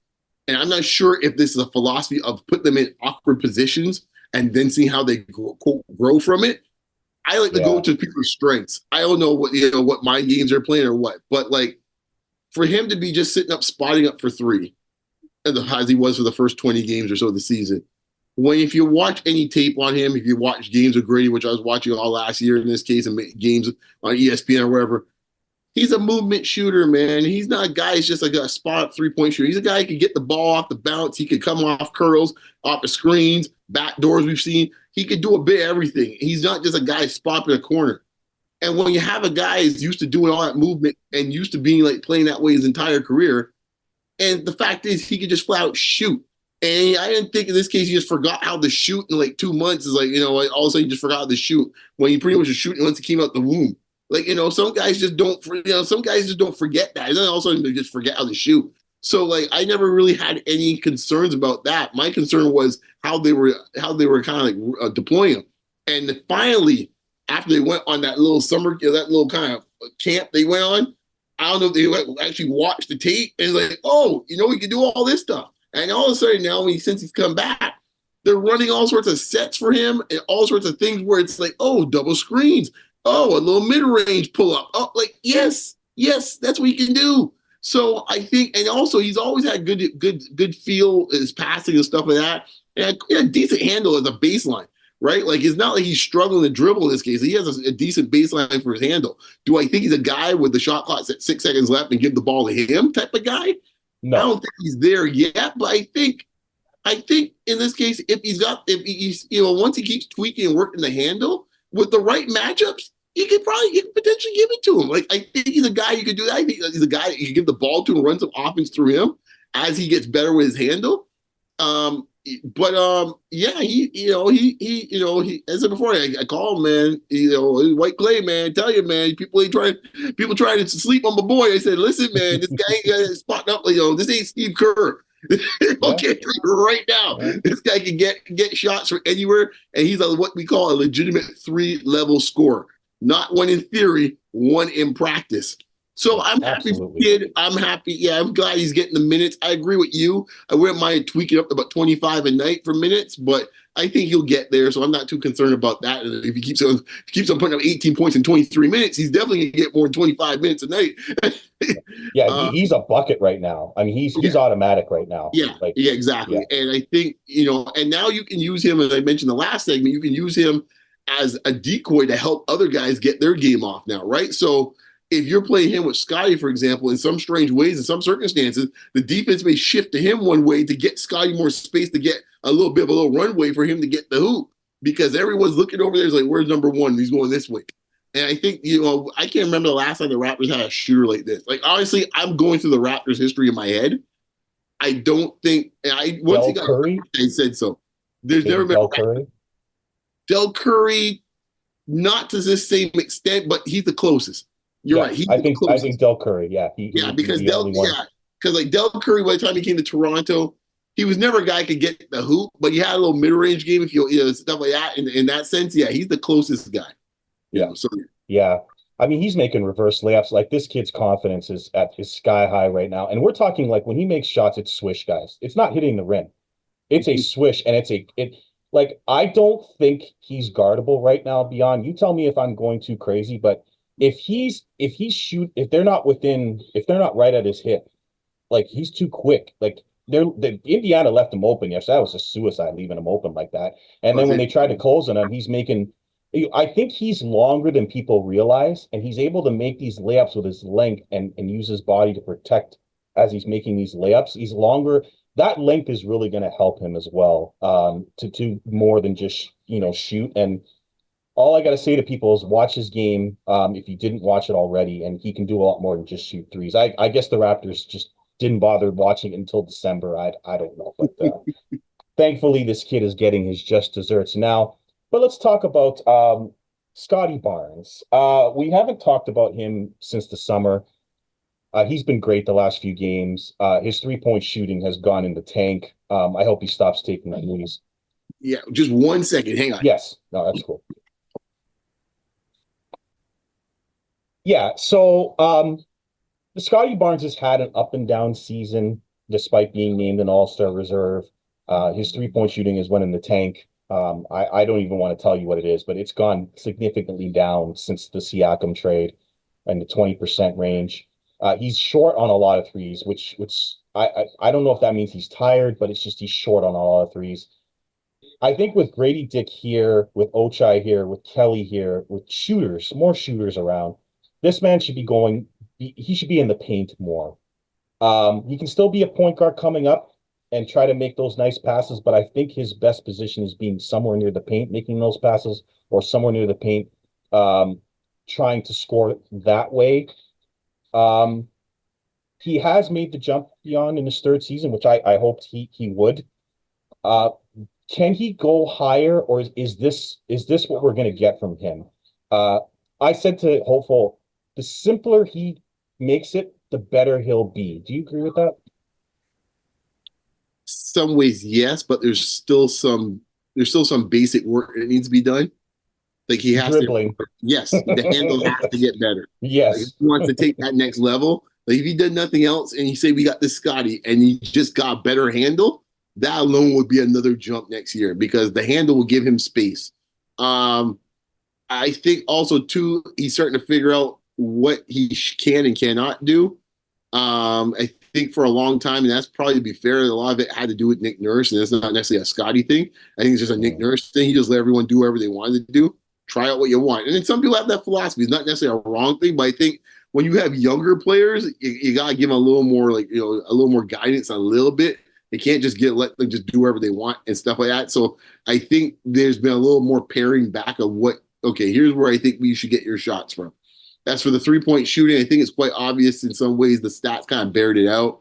Speaker 2: And I'm not sure if this is a philosophy of put them in awkward positions and then see how they grow from it. I like to go to people's strengths. I don't know what mind games they're playing or what, but for him to be just sitting up, spotting up for three, as he was for the first 20 games or so of the season. If you watch any tape on him, if you watch games of Gradey, which I was watching all last year in this case, and games on ESPN or wherever, he's a movement shooter, man. He's not a guy who's just a spot up 3-point shooter. He's a guy who can get the ball off the bounce. He could come off curls, off the screens, back doors we've seen. He could do a bit of everything. He's not just a guy spot in a corner. And when you have a guy who's used to doing all that movement and used to being playing that way his entire career, and the fact is he could just flat out shoot. And I didn't think in this case he just forgot how to shoot in 2 months. Is all of a sudden he just forgot how to shoot when he pretty much was shooting once he came out the womb. Some guys just don't. Some guys just don't forget that. And then all of a sudden they just forget how to shoot. So I never really had any concerns about that. My concern was how they were kind of deploying him. And finally, after they went on that little summer, that little kind of camp they went on, I don't know if they actually watched the tape and we can do all this stuff. And all of a sudden now, since he's come back, they're running all sorts of sets for him and all sorts of things where it's double screens. Oh, a little mid-range pull-up. Oh, yes, that's what he can do. So I think, and also he's always had good feel, his passing and stuff like that. And a decent handle as a baseline, right? It's not like he's struggling to dribble in this case. He has a decent baseline for his handle. Do I think he's a guy with the shot clock at 6 seconds left and give the ball to him type of guy? No. I don't think he's there yet, but I think in this case, if he's once he keeps tweaking and working the handle with the right matchups, you could potentially give it to him. I think he's a guy you could do that. I think he's a guy you can give the ball to and run some offense through him as he gets better with his handle. He as I said before, I call him, man, white clay, man. I tell you, man, people trying to sleep on my boy. I said, listen, man, this guy ain't spotting up. This ain't Steve Kerr. Okay, right now, this guy can get shots from anywhere, and he's what we call a legitimate 3-level scorer. not one in theory, one in practice. So I'm happy for the kid. I'm happy. Yeah, I'm glad he's getting the minutes. I agree with you. I wouldn't mind tweaking up to about 25 a night for minutes, but I think he'll get there. So I'm not too concerned about that. And if he keeps on putting up 18 points in 23 minutes, he's definitely going to get more than 25 minutes a night.
Speaker 1: Yeah, he's a bucket right now. I mean, he's automatic right now.
Speaker 2: Yeah, exactly. Yeah. And I think, and now you can use him, as I mentioned the last segment, you can use him as a decoy to help other guys get their game off now, right? So if you're playing him with Scottie, for example, in some strange ways, in some circumstances, the defense may shift to him one way to get Scottie more space, to get a little runway for him to get the hoop, because everyone's looking over there, is like, where's number one? He's going this way. And I think, I can't remember the last time the Raptors had a shooter like this. Like, honestly, I'm going through the Raptors history in my head. I don't think once he got Curry, I said so. There's never been Curry. Del Curry, not to the same extent, but he's the closest. You're right. I
Speaker 1: think Del Curry. Yeah,
Speaker 2: because Del Curry, by the time he came to Toronto, he was never a guy who could get the hoop, but he had a little mid-range game, if you stuff like that. In that sense, yeah, he's the closest guy.
Speaker 1: Yeah. I mean, he's making reverse layups. Like, this kid's confidence is sky high right now. And we're talking, like, when he makes shots, it's swish, guys. It's not hitting the rim. It's a swish, and I don't think he's guardable right now, Beyond. You tell me if I'm going too crazy, but if they're not right at his hip, like, he's too quick. Like, Indiana left him open yesterday. That was a suicide, leaving him open like that. And then when they tried to close on him, I think he's longer than people realize, and he's able to make these layups with his length and use his body to protect as he's making these layups. He's longer. That length is really going to help him as well, to do more than just, shoot. And all I got to say to people is watch his game, if you didn't watch it already, and he can do a lot more than just shoot threes. I guess the Raptors just didn't bother watching it until December. I don't know. But thankfully, this kid is getting his just desserts now. But let's talk about Scottie Barnes. We haven't talked about him since the summer. He's been great the last few games. His three-point shooting has gone in the tank. I hope he stops taking threes.
Speaker 2: Yeah, just 1 second. Hang on.
Speaker 1: Yes. No, that's cool. Yeah, so Scottie Barnes has had an up-and-down season despite being named an all-star reserve. His three-point shooting has went in the tank. I don't even want to tell you what it is, but it's gone significantly down since the Siakam trade, in the 20% range. He's short on a lot of threes, which I don't know if that means he's tired, but it's just he's short on a lot of threes. I think with Grady Dick here, with Ochai here, with Kelly here, with more shooters around, this man should be he should be in the paint more. He can still be a point guard coming up and try to make those nice passes, but I think his best position is being somewhere near the paint, making those passes, or somewhere near the paint, trying to score that way. He has made the jump beyond in his third season, which I hoped he would. Can he go higher, or is this what we're going to get from him? I said to Hopeful, the simpler he makes it, the better he'll be. Do you agree with that?
Speaker 2: Some ways, yes, but there's still some basic work that needs to be done. Like, he has
Speaker 1: dribbling.
Speaker 2: Yes, the handle has to get better.
Speaker 1: Yes,
Speaker 2: like, if he wants to take that next level. Like, if he did nothing else, and you say we got this Scottie, and he just got a better handle, that alone would be another jump next year, because the handle will give him space. I think also too, he's starting to figure out what he can and cannot do. I think for a long time, and that's probably, to be fair, a lot of it had to do with Nick Nurse, and it's not necessarily a Scottie thing. I think it's just a Nick Nurse thing. He just let everyone do whatever they wanted to do. Try out what you want. And then some people have that philosophy. It's not necessarily a wrong thing, but I think when you have younger players, you got to give them a little more, a little more guidance on a little bit. They can't just let them just do whatever they want and stuff like that. So I think there's been a little more paring back of here's where I think we should get your shots from. As for the three-point shooting, I think it's quite obvious in some ways. The stats kind of bared it out.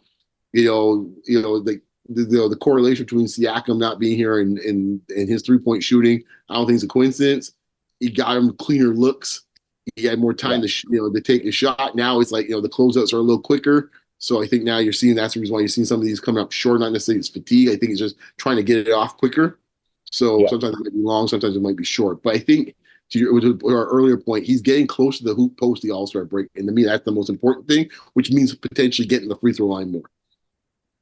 Speaker 2: The correlation between Siakam not being here and his three-point shooting, I don't think it's a coincidence. He got him cleaner looks. He had more time to take a shot. Now it's like, the closeouts are a little quicker. So I think now you're seeing, that's the reason why you're seeing some of these coming up short. Not necessarily it's fatigue. I think it's just trying to get it off quicker. So sometimes it might be long, sometimes it might be short. But I think our earlier point, he's getting close to the hoop post the All-Star break. And to me, that's the most important thing, which means potentially getting the free throw line more.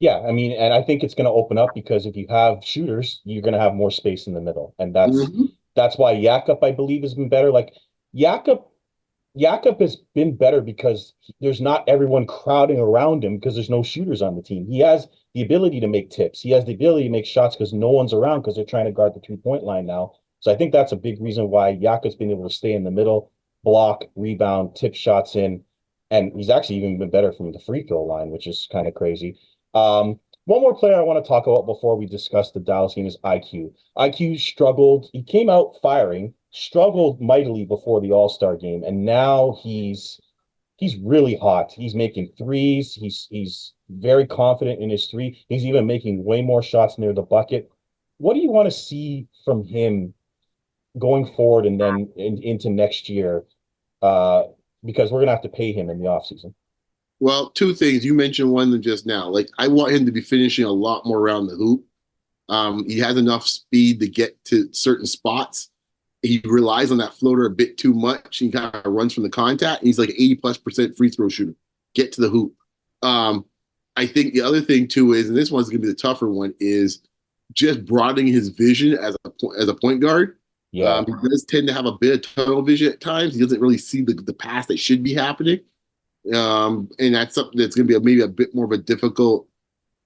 Speaker 1: Yeah, I mean, and I think it's going to open up because if you have shooters, you're going to have more space in the middle, and that's why Jakob, I believe, has been better. Like Jakob, Jakob has been better because there's not everyone crowding around him because there's no shooters on the team. He has the ability to make tips. He has the ability to make shots because no one's around because they're trying to guard the 3-point line now. So I think that's a big reason why Jakob's been able to stay in the middle, block, rebound, tip shots in, and he's actually even been better from the free throw line, which is kind of crazy. One more player I want to talk about before we discuss the Dallas game is IQ. IQ struggled. He came out firing, struggled mightily before the All-Star game, and now he's really hot. He's making threes. He's very confident in his three. He's even making way more shots near the bucket. What do you want to see from him going forward and then into next year? Because we're gonna have to pay him in the offseason.
Speaker 2: Well, two things. You mentioned one of them just now. Like, I want him to be finishing a lot more around the hoop. He has enough speed to get to certain spots. He relies on that floater a bit too much. He kind of runs from the contact. He's like an 80+% free throw shooter. Get to the hoop. I think the other thing too is, and this one's going to be the tougher one, is just broadening his vision as a point guard.
Speaker 1: Yeah,
Speaker 2: he does tend to have a bit of tunnel vision at times. He doesn't really see the pass that should be happening. And that's something that's going to be maybe a bit more of a difficult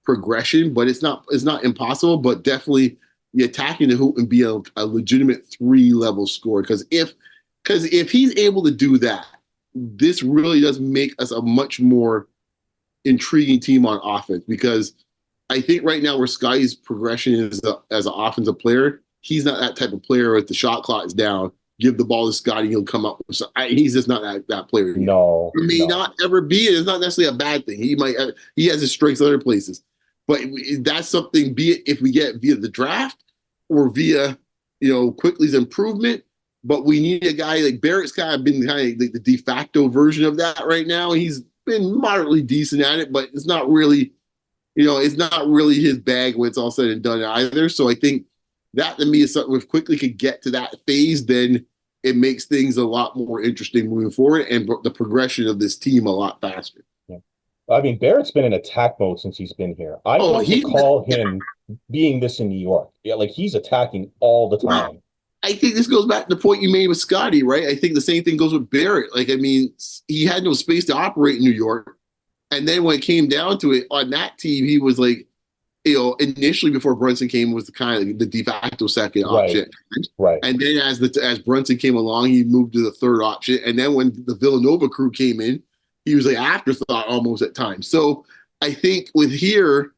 Speaker 2: progression, but it's not impossible. But definitely, the attacking the hoop and be a legitimate 3-level scorer. Because if he's able to do that, this really does make us a much more intriguing team on offense. Because I think right now where Sky's progression is as an offensive player, he's not that type of player. If the shot clock is down, give the ball to Scottie, he'll come up. He's just not that player.
Speaker 1: No,
Speaker 2: he may not ever be. It's not necessarily a bad thing. He has his strengths other places, but that's something. Be it if we get via the draft or via Quickly's improvement. But we need a guy like Barrett's kind of been like the de facto version of that right now. He's been moderately decent at it, but it's not really, it's not really his bag when it's all said and done either. So I think that to me is something if Quickly could get to that phase, then it makes things a lot more interesting moving forward and the progression of this team a lot faster.
Speaker 1: Yeah. I mean, Barrett's been in attack mode since he's been here. I don't recall him being this in New York. Yeah, like he's attacking all the time.
Speaker 2: Well, I think this goes back to the point you made with Scottie, right? I think the same thing goes with Barrett. Like, I mean, he had no space to operate in New York. And then when it came down to it, on that team, he was like, initially before Brunson came was kind of the de facto second option.
Speaker 1: Right.
Speaker 2: And then as Brunson came along, he moved to the third option. And then when the Villanova crew came in, he was like afterthought almost at times. So I think with here,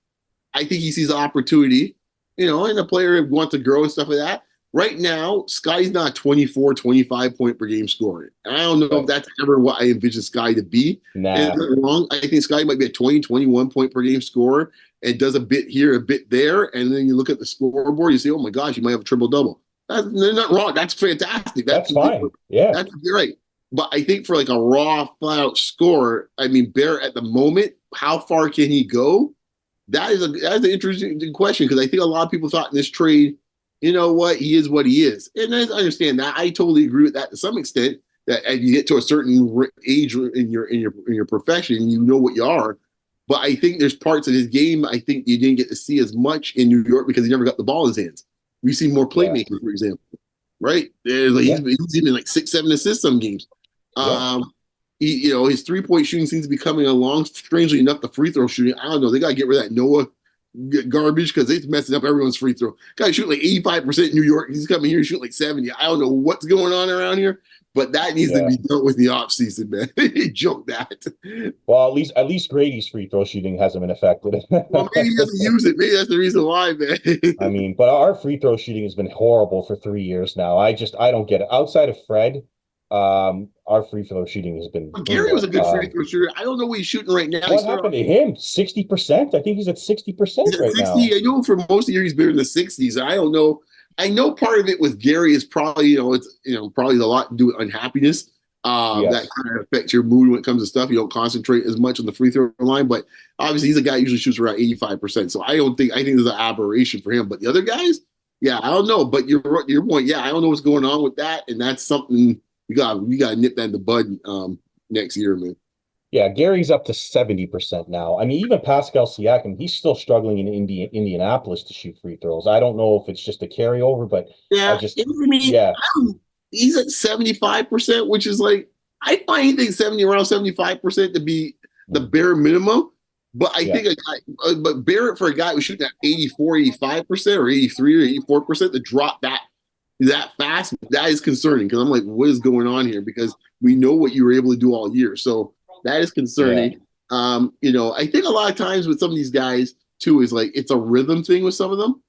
Speaker 2: I think he sees opportunity, and a player wants to grow and stuff like that. Right now, Sky's not 24, 25 point per game scorer. I don't know if that's ever what I envision Sky to be.
Speaker 1: Nah.
Speaker 2: And wrong. I think Sky might be a 20, 21 point per game scorer and does a bit here, a bit there. And then you look at the scoreboard, you say, oh my gosh, you might have a triple double. They're not wrong. That's fantastic.
Speaker 1: That's fine. Yeah.
Speaker 2: That's right. But I think for like a raw, flat out scorer, I mean, Barrett at the moment, how far can he go? That's an interesting question because I think a lot of people thought in this trade, you know what, he is what he is. And I understand that. I totally agree with that to some extent, that as you get to a certain age in your profession, you know what you are. But I think there's parts of his game I think you didn't get to see as much in New York because he never got the ball in his hands. We see more playmaking, for example, right? He's even like 6-7 assists some games. His 3-point shooting seems to be coming along. Strangely enough, the free throw shooting, I don't know. They got to get rid of that Noah garbage because it's messing up everyone's free throw. Guy shoot like 85% in New York. He's coming here shooting like 70. I don't know what's going on around here, but that needs to be dealt with the offseason, man. He joked that.
Speaker 1: Well, at least Gradey's free throw shooting hasn't been affected.
Speaker 2: Well, maybe he doesn't use it. Maybe that's the reason why, man.
Speaker 1: I mean, but our free throw shooting has been horrible for 3 years now. I don't get it. Outside of Fred, our free throw shooting has been.
Speaker 2: Gary was a good free throw shooter. I don't know what he's shooting right now.
Speaker 1: What happened to him? 60%? I think he's at 60% right now.
Speaker 2: I know for most of the year he's been in the 60s. I don't know. I know part of it with Gary is probably, probably a lot to do with unhappiness. That kind of affects your mood when it comes to stuff. You don't concentrate as much on the free throw line, but obviously he's a guy who usually shoots around 85%. So I think there's an aberration for him. But the other guys, Yeah, I don't know, but your point. Yeah, I don't know what's going on with that, and that's something we got to nip that in the bud next year, man.
Speaker 1: Yeah, Gary's up to 70% now. I mean, even Pascal Siakam, he's still struggling in Indianapolis to shoot free throws. I don't know if it's just a carryover, but I
Speaker 2: Yeah,
Speaker 1: just,
Speaker 2: I mean,
Speaker 1: yeah,
Speaker 2: he's at 75%, which is like I find anything 70 around 75% to be the bare minimum. But I
Speaker 1: yeah,
Speaker 2: think but Barrett for a guy who's shooting at 84, 85% or 83 or 84% to drop that fast, that is concerning because I'm like, what is going on here? Because we know what you were able to do all year. So that is
Speaker 1: yeah,
Speaker 2: concerning. I think a lot of times with some of these guys too is like it's a rhythm thing with some of them.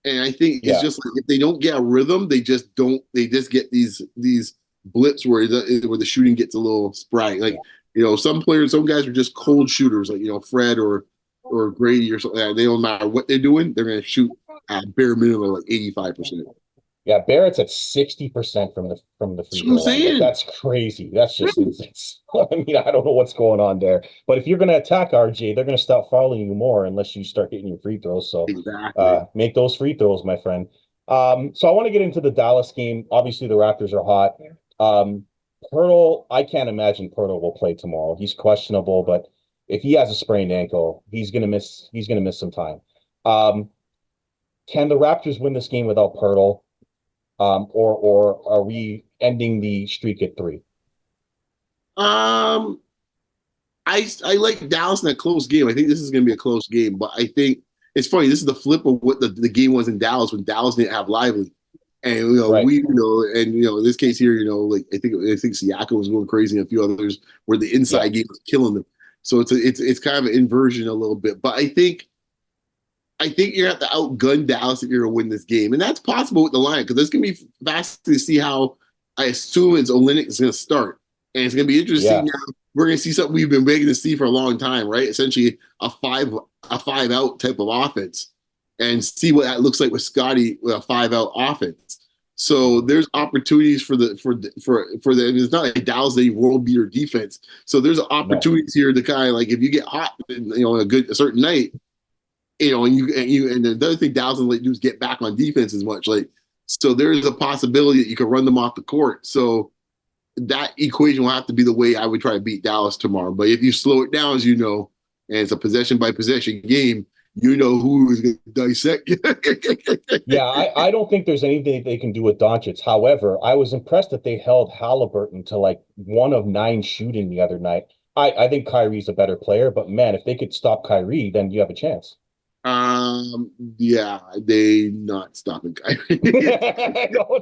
Speaker 2: And I think it's
Speaker 1: yeah,
Speaker 2: just like if they don't get a rhythm, they just don't. They just get these blips where the shooting gets a little sporadic.
Speaker 1: yeah.
Speaker 2: Like some guys are just cold shooters, like Fred or Gradey or something. They don't matter what they're doing, they're going to shoot at bare minimum like 85%.
Speaker 1: Yeah, Barrett's at 60% from the
Speaker 2: That's
Speaker 1: free
Speaker 2: what I'm
Speaker 1: throw line. Like
Speaker 2: saying.
Speaker 1: that's crazy. That's just it's I mean, I don't know what's going on there. But if you're gonna attack RJ, they're gonna stop following you more unless you start hitting your free throws. So
Speaker 2: Exactly.
Speaker 1: make those free throws, my friend. So I want to get into the Dallas game. Obviously, the Raptors are hot. Pirtle, I can't imagine Pirtle will play tomorrow. He's questionable, but if he has a sprained ankle, he's gonna miss some time. Um, can the Raptors win this game without Pirtle? Or are we ending the streak at three?
Speaker 2: Um, I like Dallas in a close game. I think this is going to be a close game, but I think it's funny. This is the flip of what the game was in Dallas when Dallas didn't have Lively, and
Speaker 1: Right.
Speaker 2: in this case here, like I think Siakam was going crazy and a few others where the
Speaker 1: Yeah.
Speaker 2: inside game was killing them. So it's kind of an inversion a little bit, but I think you're going to have to outgun Dallas if you're going to win this game, and that's possible with the line because it's going to be fascinating to see how I assume it's Olynyk is going to start, and it's going to be interesting
Speaker 1: Yeah.
Speaker 2: now. We're going to see something we've been waiting to see for a long time, right? Essentially, a five out type of offense, and see what that looks like with Scottie with a 5 out offense. So there's opportunities for the. It's not like Dallas a world beater defense. So there's
Speaker 1: No.
Speaker 2: opportunities here to kind of like if you get hot, a certain night, and the other thing Dallas doesn't do is get back on defense as much. Like, so there's a possibility that you can run them off the court. So that equation will have to be the way I would try to beat Dallas tomorrow. But if you slow it down, and it's a possession by possession game, who is going to dissect.
Speaker 1: Yeah, I don't think there's anything they can do with Doncic. However, I was impressed that they held Halliburton to like 1 of 9 shooting the other night. I think Kyrie's a better player, but man, if they could stop Kyrie, then you have a chance.
Speaker 2: Yeah, they not stopping Kyrie.
Speaker 1: No,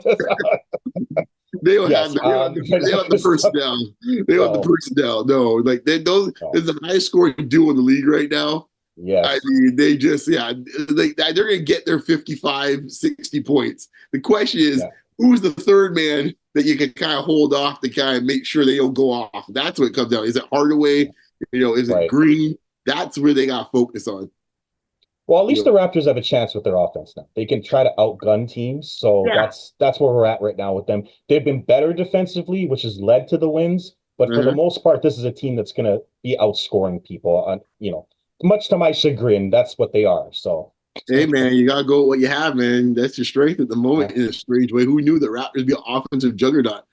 Speaker 2: They don't have
Speaker 1: yes.
Speaker 2: the, they don't have the, they don't have the personnel. They don't have the
Speaker 1: No,
Speaker 2: personnel. No, like those
Speaker 1: no.
Speaker 2: is the highest scoring duo in the league right now. I
Speaker 1: Yes.
Speaker 2: mean, they just they're gonna get their 55, 60 points. The question is,
Speaker 1: Yeah.
Speaker 2: who's the third man that you can kind of hold off to kind of make sure they don't go off? That's what it comes down. Is it
Speaker 1: Yeah.
Speaker 2: Hardaway? Is it
Speaker 1: Right.
Speaker 2: Green? That's where they got to focus on.
Speaker 1: Well, at
Speaker 2: You
Speaker 1: least
Speaker 2: know,
Speaker 1: the Raptors have a chance with their offense now. They can try to outgun teams. So
Speaker 2: yeah.
Speaker 1: that's where we're at right now with them. They've been better defensively, which has led to the wins. But for the
Speaker 2: Uh-huh.
Speaker 1: most part, this is a team that's going to be outscoring people. Much to my chagrin, that's what they are. So
Speaker 2: Hey man, you gotta go with what you have, man. That's your strength at the
Speaker 1: yeah.
Speaker 2: moment in a strange way. Who knew the Raptors would be an offensive juggernaut?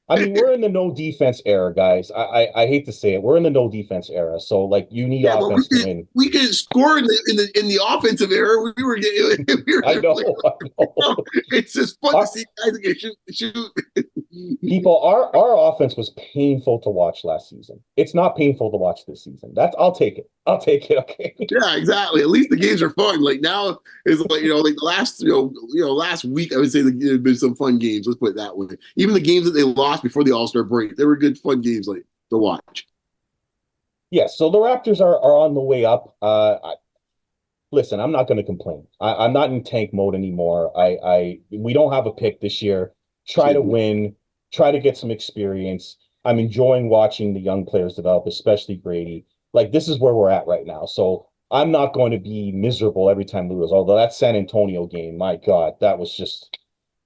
Speaker 1: I mean, we're in the no defense era, guys. I hate to say it. We're in the no defense era. So like you need
Speaker 2: Yeah, but we
Speaker 1: offense to
Speaker 2: could
Speaker 1: win.
Speaker 2: we could score in the offensive era. We were getting we
Speaker 1: I
Speaker 2: were playing.
Speaker 1: know, I know.
Speaker 2: It's just fun to
Speaker 1: Our,
Speaker 2: see guys that can shoot.
Speaker 1: People, our offense was painful to watch last season. It's not painful to watch this season. I'll take it. I'll take it. Okay.
Speaker 2: Yeah, exactly. At least the games are fun. Like now it's like like the last last week I would say there have been some fun games. Let's put it that way. Even the games that they lost before the All Star break, they were good fun games like to watch.
Speaker 1: Yes. So the Raptors are on the way up. Listen, I'm not going to complain. I'm not in tank mode anymore. We don't have a pick this year. Try to win. Try to get some experience. I'm enjoying watching the young players develop, especially Gradey. Like this is where we're at right now. So I'm not going to be miserable every time we lose. Although that San Antonio game, my God, that was just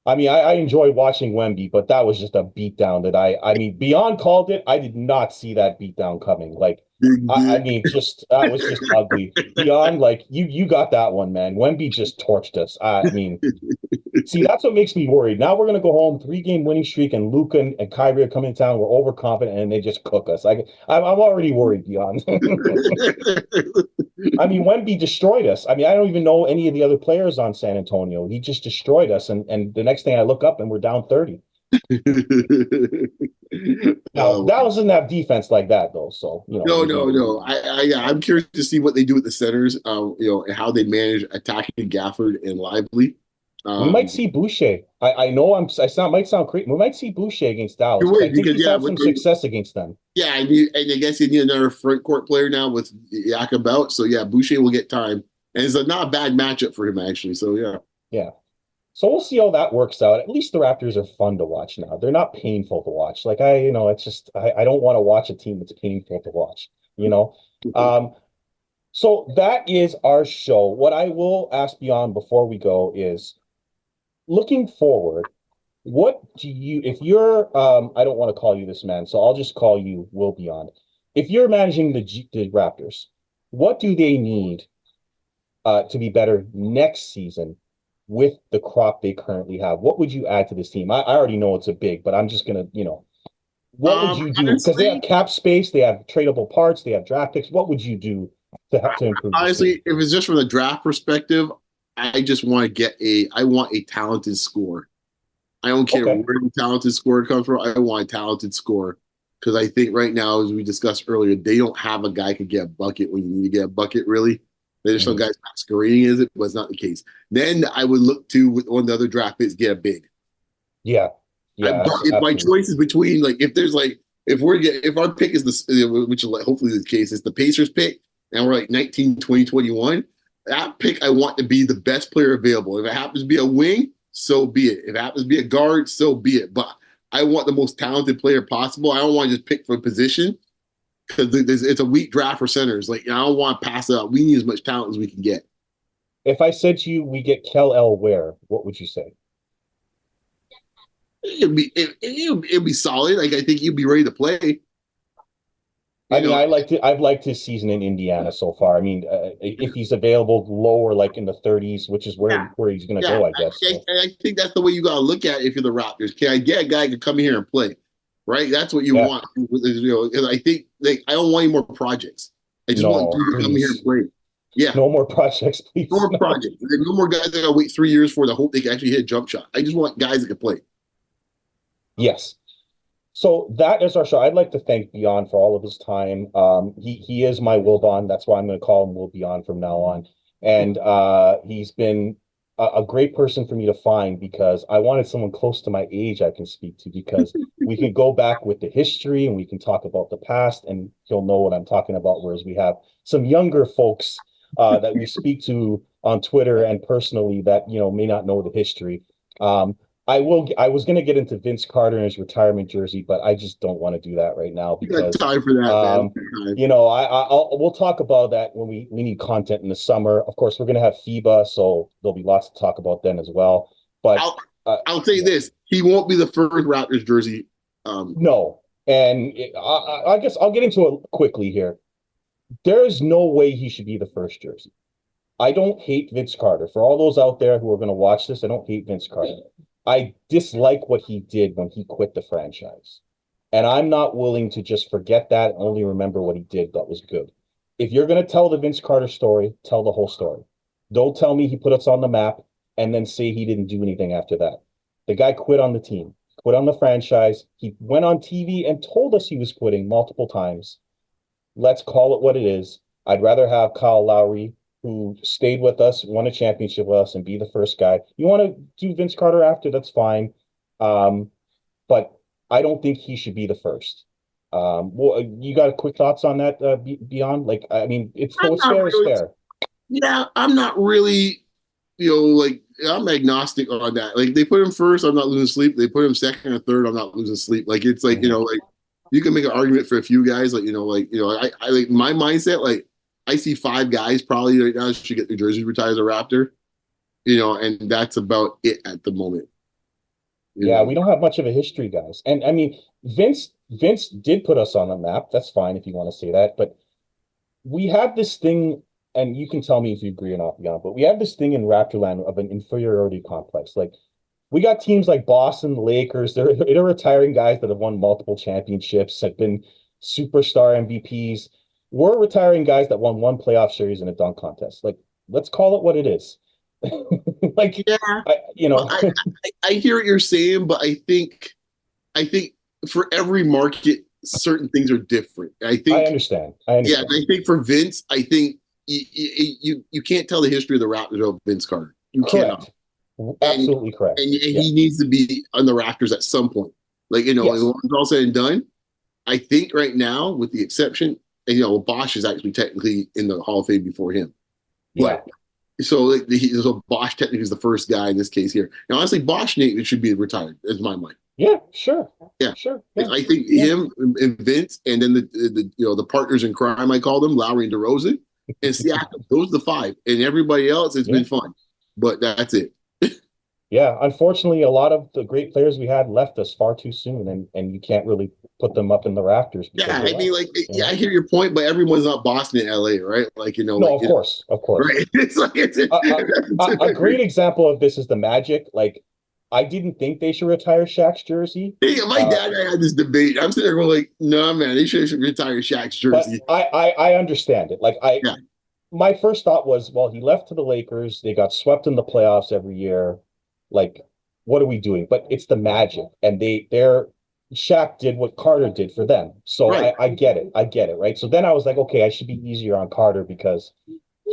Speaker 1: I mean, I enjoy watching Wemby, but that was just a beatdown that I mean, Beyond called it. I did not see that beatdown coming. Like,
Speaker 2: Big
Speaker 1: I
Speaker 2: dick.
Speaker 1: mean, just that was just ugly. Beyond, like you got that one, man. Wemby just torched us. I mean, see, that's what makes me worried. Now we're gonna go home, 3-game winning streak, and Luka and Kyrie are coming to town. We're overconfident, and they just cook us. I'm already worried, Beyond. I mean, Wemby destroyed us. I mean, I don't even know any of the other players on San Antonio. He just destroyed us, and the next thing I look up and we're down 30. Now,
Speaker 2: Oh,
Speaker 1: Dallas doesn't have defense like that, though. So,
Speaker 2: no, no, no. Yeah, I'm curious to see what they do with the centers. And how they manage attacking Gafford and Lively.
Speaker 1: we might
Speaker 2: Um,
Speaker 1: see Boucher. I know might sound crazy. We might see Boucher against Dallas
Speaker 2: you're
Speaker 1: because I
Speaker 2: right
Speaker 1: think
Speaker 2: because
Speaker 1: he's had some success against them.
Speaker 2: yeah, and I guess you need another front court player now with Yak out. So yeah, Boucher will get time, and it's not a bad matchup for him actually. So yeah.
Speaker 1: Yeah. So we'll see how that works out. At least the Raptors are fun to watch now. They're not painful to watch. Like it's just I don't want to watch a team that's painful to watch, you know. Um, so that is our show. What I will ask Beyond before we go is looking forward, what do you if you're I don't want to call you this man, so I'll just call you Will Beyond. If you're managing the Raptors, what do they need to be better next season with the crop they currently have? What would you add to this team? I already know it's a big, but I'm just gonna, what would you do? Because they have
Speaker 2: Honestly,
Speaker 1: cap space, they have tradable parts, they have draft picks. What would you do to help to improve this team?
Speaker 2: if it's just from the draft perspective, I just want to I want a talented scorer. I don't care
Speaker 1: Okay.
Speaker 2: where the talented scorer comes from. I want a talented scorer because I think right now, as we discussed earlier, they don't have a guy who can get a bucket when you need to get a bucket. Really, there's some
Speaker 1: Mhm.
Speaker 2: guys masquerading as it, but it's not the case. Then I would look to with one of the other draft picks get a big.
Speaker 1: Yeah. Yeah,
Speaker 2: But if my
Speaker 1: absolutely.
Speaker 2: choice is between like if there's like if our pick is the which is like, hopefully the case is the Pacers pick and we're like 19, 20, 21, that pick I want to be the best player available. If it happens to be a wing, so be it. If it happens to be a guard, so be it. But I want the most talented player possible. I don't want to just pick for a position because it's a weak draft for centers. Like I don't want to pass it out. We need as much talent as we can get.
Speaker 1: If I said to you we get Kel El Ware, what would you say?
Speaker 2: It'd be solid. Like I think you'd be ready to play.
Speaker 1: I
Speaker 2: You
Speaker 1: mean,
Speaker 2: know,
Speaker 1: I've liked his season in Indiana so far. I mean, if he's available lower, like in the 30s, which is where he's going to
Speaker 2: yeah,
Speaker 1: go, I guess. So.
Speaker 2: I think that's the way you got to look at it if you're the Raptors. Can I get a guy who can come here and play? Right? That's what you
Speaker 1: Yeah.
Speaker 2: want. And I think like I don't want any more projects. I just want
Speaker 1: No,
Speaker 2: dudes to come here and
Speaker 1: please.
Speaker 2: play. Yeah,
Speaker 1: No more projects,
Speaker 2: no
Speaker 1: please.
Speaker 2: more
Speaker 1: No.
Speaker 2: projects. No more guys that got to wait 3 years for to hope they can actually hit a jump shot. I just want guys that can play.
Speaker 1: Yes. So that is our show. I'd like to thank Beyond for all of his time. He is my Wilbon. That's why I'm going to call him Will Beyond from now on. And he's been a great person for me to find because I wanted someone close to my age I can speak to because we can go back with the history and we can talk about the past and he'll know what I'm talking about. Whereas we have some younger folks that we speak to on Twitter and personally that may not know the history. I will. I was going to get into Vince Carter and his retirement jersey, but I just don't want to do that right now
Speaker 2: You got
Speaker 1: because,
Speaker 2: time for that, man.
Speaker 1: we'll talk about that when we need content in the summer. Of course, we're going to have FIBA, so there'll be lots to talk about then as well. But
Speaker 2: I'll I'll say this: he won't be the first Raptors jersey.
Speaker 1: no, and I guess I'll get into it quickly here. There is no way he should be the first jersey. I don't hate Vince Carter. For all those out there who are going to watch this, I don't hate Vince Carter. I dislike what he did when he quit the franchise. And I'm not willing to just forget that and only remember what he did that was good. If you're going to tell the Vince Carter story, tell the whole story. Don't tell me he put us on the map and then say he didn't do anything after that. The guy quit on the team, quit on the franchise. He went on TV and told us he was quitting multiple times. Let's call it what it is. I'd rather have Kyle Lowry, who stayed with us, won a championship with us, and be the first guy. You want to do Vince Carter after? That's fine. But I don't think he should be the first. Well, you got quick thoughts on that, Beyond? Like, I mean,
Speaker 2: I'm
Speaker 1: what's
Speaker 2: not
Speaker 1: fair is
Speaker 2: really.
Speaker 1: fair.
Speaker 2: Yeah, I'm not really. Like I'm agnostic on that. Like they put him first, I'm not losing sleep. They put him second or third, I'm not losing sleep. Like it's like
Speaker 1: Mhm.
Speaker 2: like you can make an argument for a few guys. I like my mindset. Like I see five guys probably right now should get New Jersey retired as a Raptor. And that's about it at the moment.
Speaker 1: Yeah, we don't have much of a history, guys. And I mean, Vince did put us on the map. That's fine if you want to say that, but we have this thing, and you can tell me if you agree or not, beyond, but we have this thing in Raptorland of an inferiority complex. Like we got teams like Boston, the Lakers, they're retiring guys that have won multiple championships, have been superstar MVPs. We're retiring guys that won one playoff series in a dunk contest. Like, let's call it what it is. Like,
Speaker 2: yeah,
Speaker 1: Well,
Speaker 2: I hear what you're saying, but I think for every market, certain things are different.
Speaker 1: I understand.
Speaker 2: Yeah, I think for Vince, I think you can't tell the history of the Raptors of Vince Carter. You cannot.
Speaker 1: Absolutely correct.
Speaker 2: And he needs to be on the Raptors at some point. Like, when it's all said and done, I think right now, with the exception, and Bosch is actually technically in the Hall of Fame before him.
Speaker 1: Yeah.
Speaker 2: But, so Bosch technically is the first guy in this case here. Now, honestly, Bosch should be retired, is my mind.
Speaker 1: Yeah, sure.
Speaker 2: Yeah,
Speaker 1: sure. Yeah.
Speaker 2: I think him and Vince, and then the partners in crime, I call them Lowry and DeRozan, and Siakam. Those are the five, and everybody else. It's been fun, but that's it.
Speaker 1: Yeah, unfortunately, a lot of the great players we had left us far too soon, and you can't really put them up in the rafters.
Speaker 2: Yeah, I mean, I hear your point, but everyone's not Boston and LA, right?
Speaker 1: No, of course.
Speaker 2: Right? It's like
Speaker 1: a great example of this is the Magic. Like, I didn't think they should retire Shaq's jersey.
Speaker 2: My dad and I had this debate. I'm sitting there going like, no, man, they should retire Shaq's jersey.
Speaker 1: But I understand it. My first thought was, well, he left to the Lakers. They got swept in the playoffs every year. Like, what are we doing? But it's the Magic, and Shaq did what Carter did for them. So right. I get it, right? So then I was like, okay, I should be easier on Carter because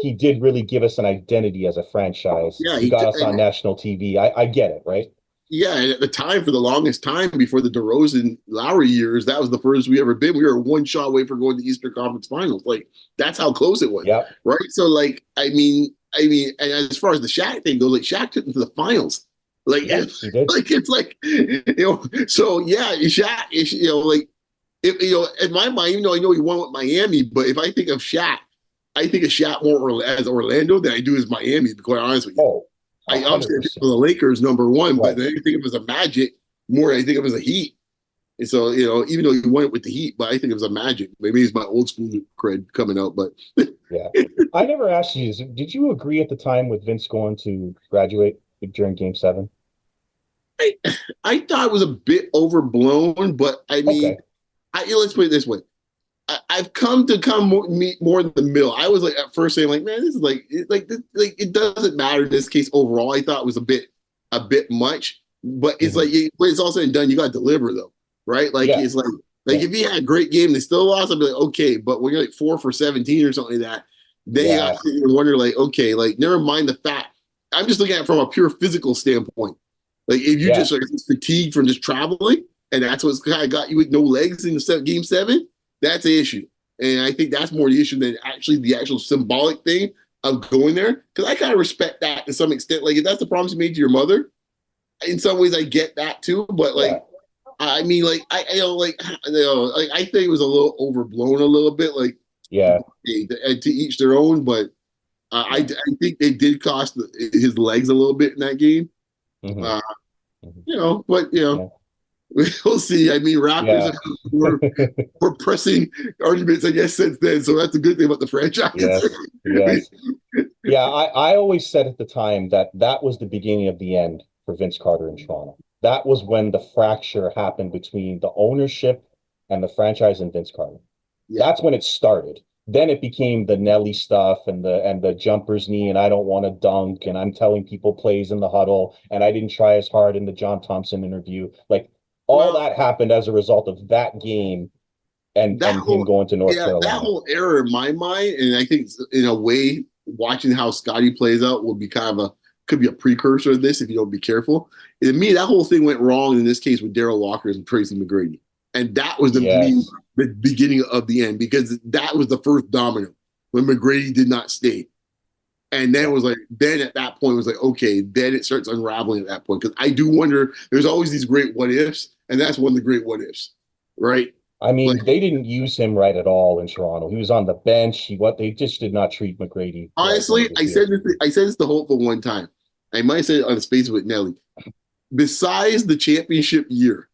Speaker 1: he did really give us an identity as a franchise. Yeah, he got us on national TV. I get it, right?
Speaker 2: Yeah, and at the time, for the longest time before the DeRozan Lowry years, that was the furthest we ever been. We were one shot away from going to the Eastern Conference Finals. Like, that's how close it was.
Speaker 1: Yeah.
Speaker 2: Right. So, I mean, and as far as the Shaq thing goes, Shaq took them to the finals. Like,
Speaker 1: yes, he did.
Speaker 2: It's like, so yeah, Shaq is, in my mind, even though I know he won with Miami, but if I think of Shaq, I think of Shaq more as Orlando than I do as Miami, to be quite honest with you.
Speaker 1: Oh,
Speaker 2: I obviously think of the Lakers number one, right. But then I think of it as a Magic more than I think of it as a Heat. And so, even though he went with the Heat, but I think it was a Magic. Maybe it's my old school cred coming out, but
Speaker 1: yeah. I never asked you, did you agree at the time with Vince going to graduate during Game 7?
Speaker 2: I thought it was a bit overblown, but I mean, let's put it this way. I've come more in the middle. I was at first saying man, this is it doesn't matter in this case overall. I thought it was a bit much, but it's when it's all said and done, you got to deliver though, right? It's if he had a great game, they still lost. I'd be like, okay, but when you're 4 for 17 or something like that, then you got to wonder okay, never mind the fact. I'm just looking at it from a pure physical standpoint. If you just are fatigued from just traveling, and that's what's kind of got you with no legs in Game 7. That's an issue. And I think that's more the issue than actually the actual symbolic thing of going there. Because I kind of respect that to some extent. If that's the promise you made to your mother, in some ways I get that too. But I mean, I think it was a little overblown a little bit. To each their own. But I think they did cost his legs a little bit in that game. Mm-hmm. We'll see. I mean, Raptors were pressing arguments, I guess, since then. So that's a good thing about the franchise.
Speaker 1: Yes. Yeah, I always said at the time that was the beginning of the end for Vince Carter in Toronto. That was when the fracture happened between the ownership and the franchise and Vince Carter. Yeah. That's when it started. Then it became the Nelly stuff and the jumper's knee and I don't want to dunk and I'm telling people plays in the huddle and I didn't try as hard in the John Thompson interview. All that happened as a result of that game and him going to North Carolina. That
Speaker 2: whole era in my mind, and I think in a way, watching how Scottie plays out will be could be a precursor to this if you don't be careful. And to me, that whole thing went wrong in this case with Darryl Walker and Tracy McGrady. And that was the beginning of the end because that was the first domino when McGrady did not stay. And then it was then at that point, it was okay, then it starts unraveling at that point. Because I do wonder, there's always these great what ifs, and that's one of the great what ifs, right?
Speaker 1: I mean, they didn't use him right at all in Toronto. He was on the bench. They just did not treat McGrady.
Speaker 2: Honestly, I said this to Holtful one time. I might have said it on Space with Nelly. besides the championship year,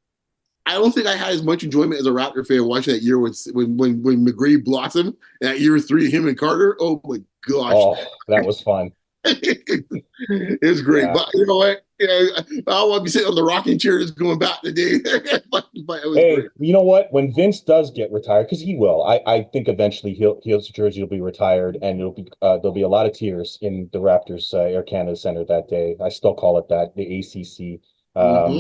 Speaker 2: I don't think I had as much enjoyment as a Raptor fan watching that year when McGrady blossomed that year 3, him and Carter. Oh my gosh.
Speaker 1: Oh, that was fun.
Speaker 2: It was great.
Speaker 1: Yeah.
Speaker 2: But you know what? Yeah, I don't want to be sitting on the rocking chair just going back today. but it was great.
Speaker 1: You know what? When Vince does get retired, because he will, I think eventually his jersey will be retired, and there'll be a lot of tears in the Raptors Air Canada Center that day. I still call it that, the ACC.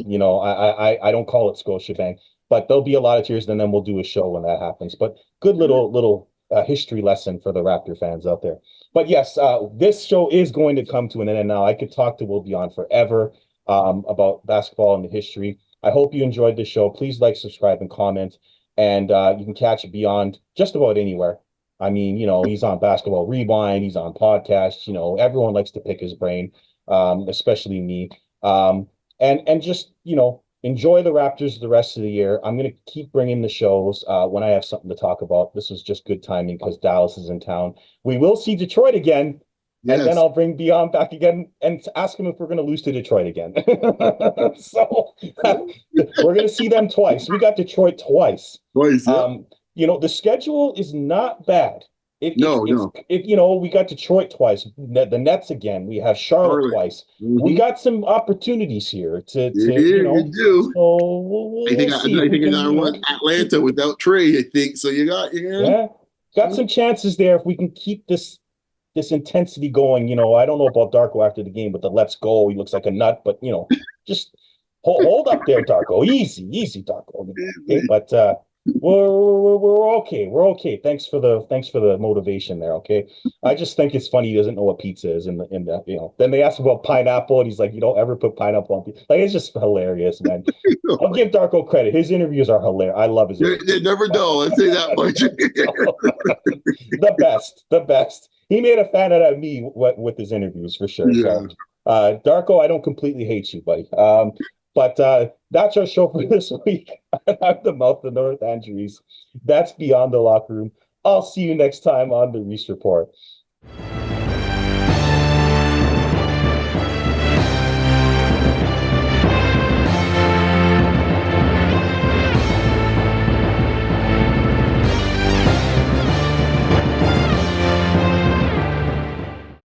Speaker 1: You know, I don't call it Scotiabank, but there'll be a lot of tears, and then we'll do a show when that happens. But good little history lesson for the Raptor fans out there. But yes, this show is going to come to an end now. I could talk to Will Beyond forever about basketball and the history. I hope you enjoyed the show. Please like, subscribe, and comment. And you can catch Beyond just about anywhere. I mean, you know, he's on Basketball Rewind. He's on podcasts. You know, everyone likes to pick his brain, especially me. And just, you know, enjoy the Raptors the rest of the year. I'm going to keep bringing the shows when I have something to talk about. This was just good timing because Dallas is in town. We will see Detroit again. Yes. And then I'll bring Beyond back again and ask him if we're going to lose to Detroit again. So we're going to see them twice. We got Detroit twice.
Speaker 2: Twice, yeah.
Speaker 1: You know, the schedule is not bad.
Speaker 2: No.
Speaker 1: You know, we got Detroit twice, the Nets again. We have Charlotte twice. Mm-hmm. We got some opportunities here to you know.
Speaker 2: You do.
Speaker 1: So we'll
Speaker 2: I think another one, Atlanta without Trey. I think so. You got
Speaker 1: some chances there if we can keep this intensity going. You know, I don't know about Darko after the game, but the let's go. He looks like a nut, but you know, just hold up there, Darko. Easy, Darko. Okay, but we're okay. We're okay. Thanks for the motivation there. Okay, I just think it's funny he doesn't know what pizza is in the you know. Then they ask about pineapple, and he's like, "You don't ever put pineapple on pizza." Like, it's just hilarious, man. I'll give Darko credit. His interviews are hilarious. I love his interviews.
Speaker 2: They never dull. I'd say that much.
Speaker 1: The best. He made a fan out of me with his interviews for sure. Yeah. So, Darko, I don't completely hate you, buddy. But that's our show for this week. I'm the mouth of North Andrews. That's Beyond the Locker Room. I'll see you next time on the Reese Report.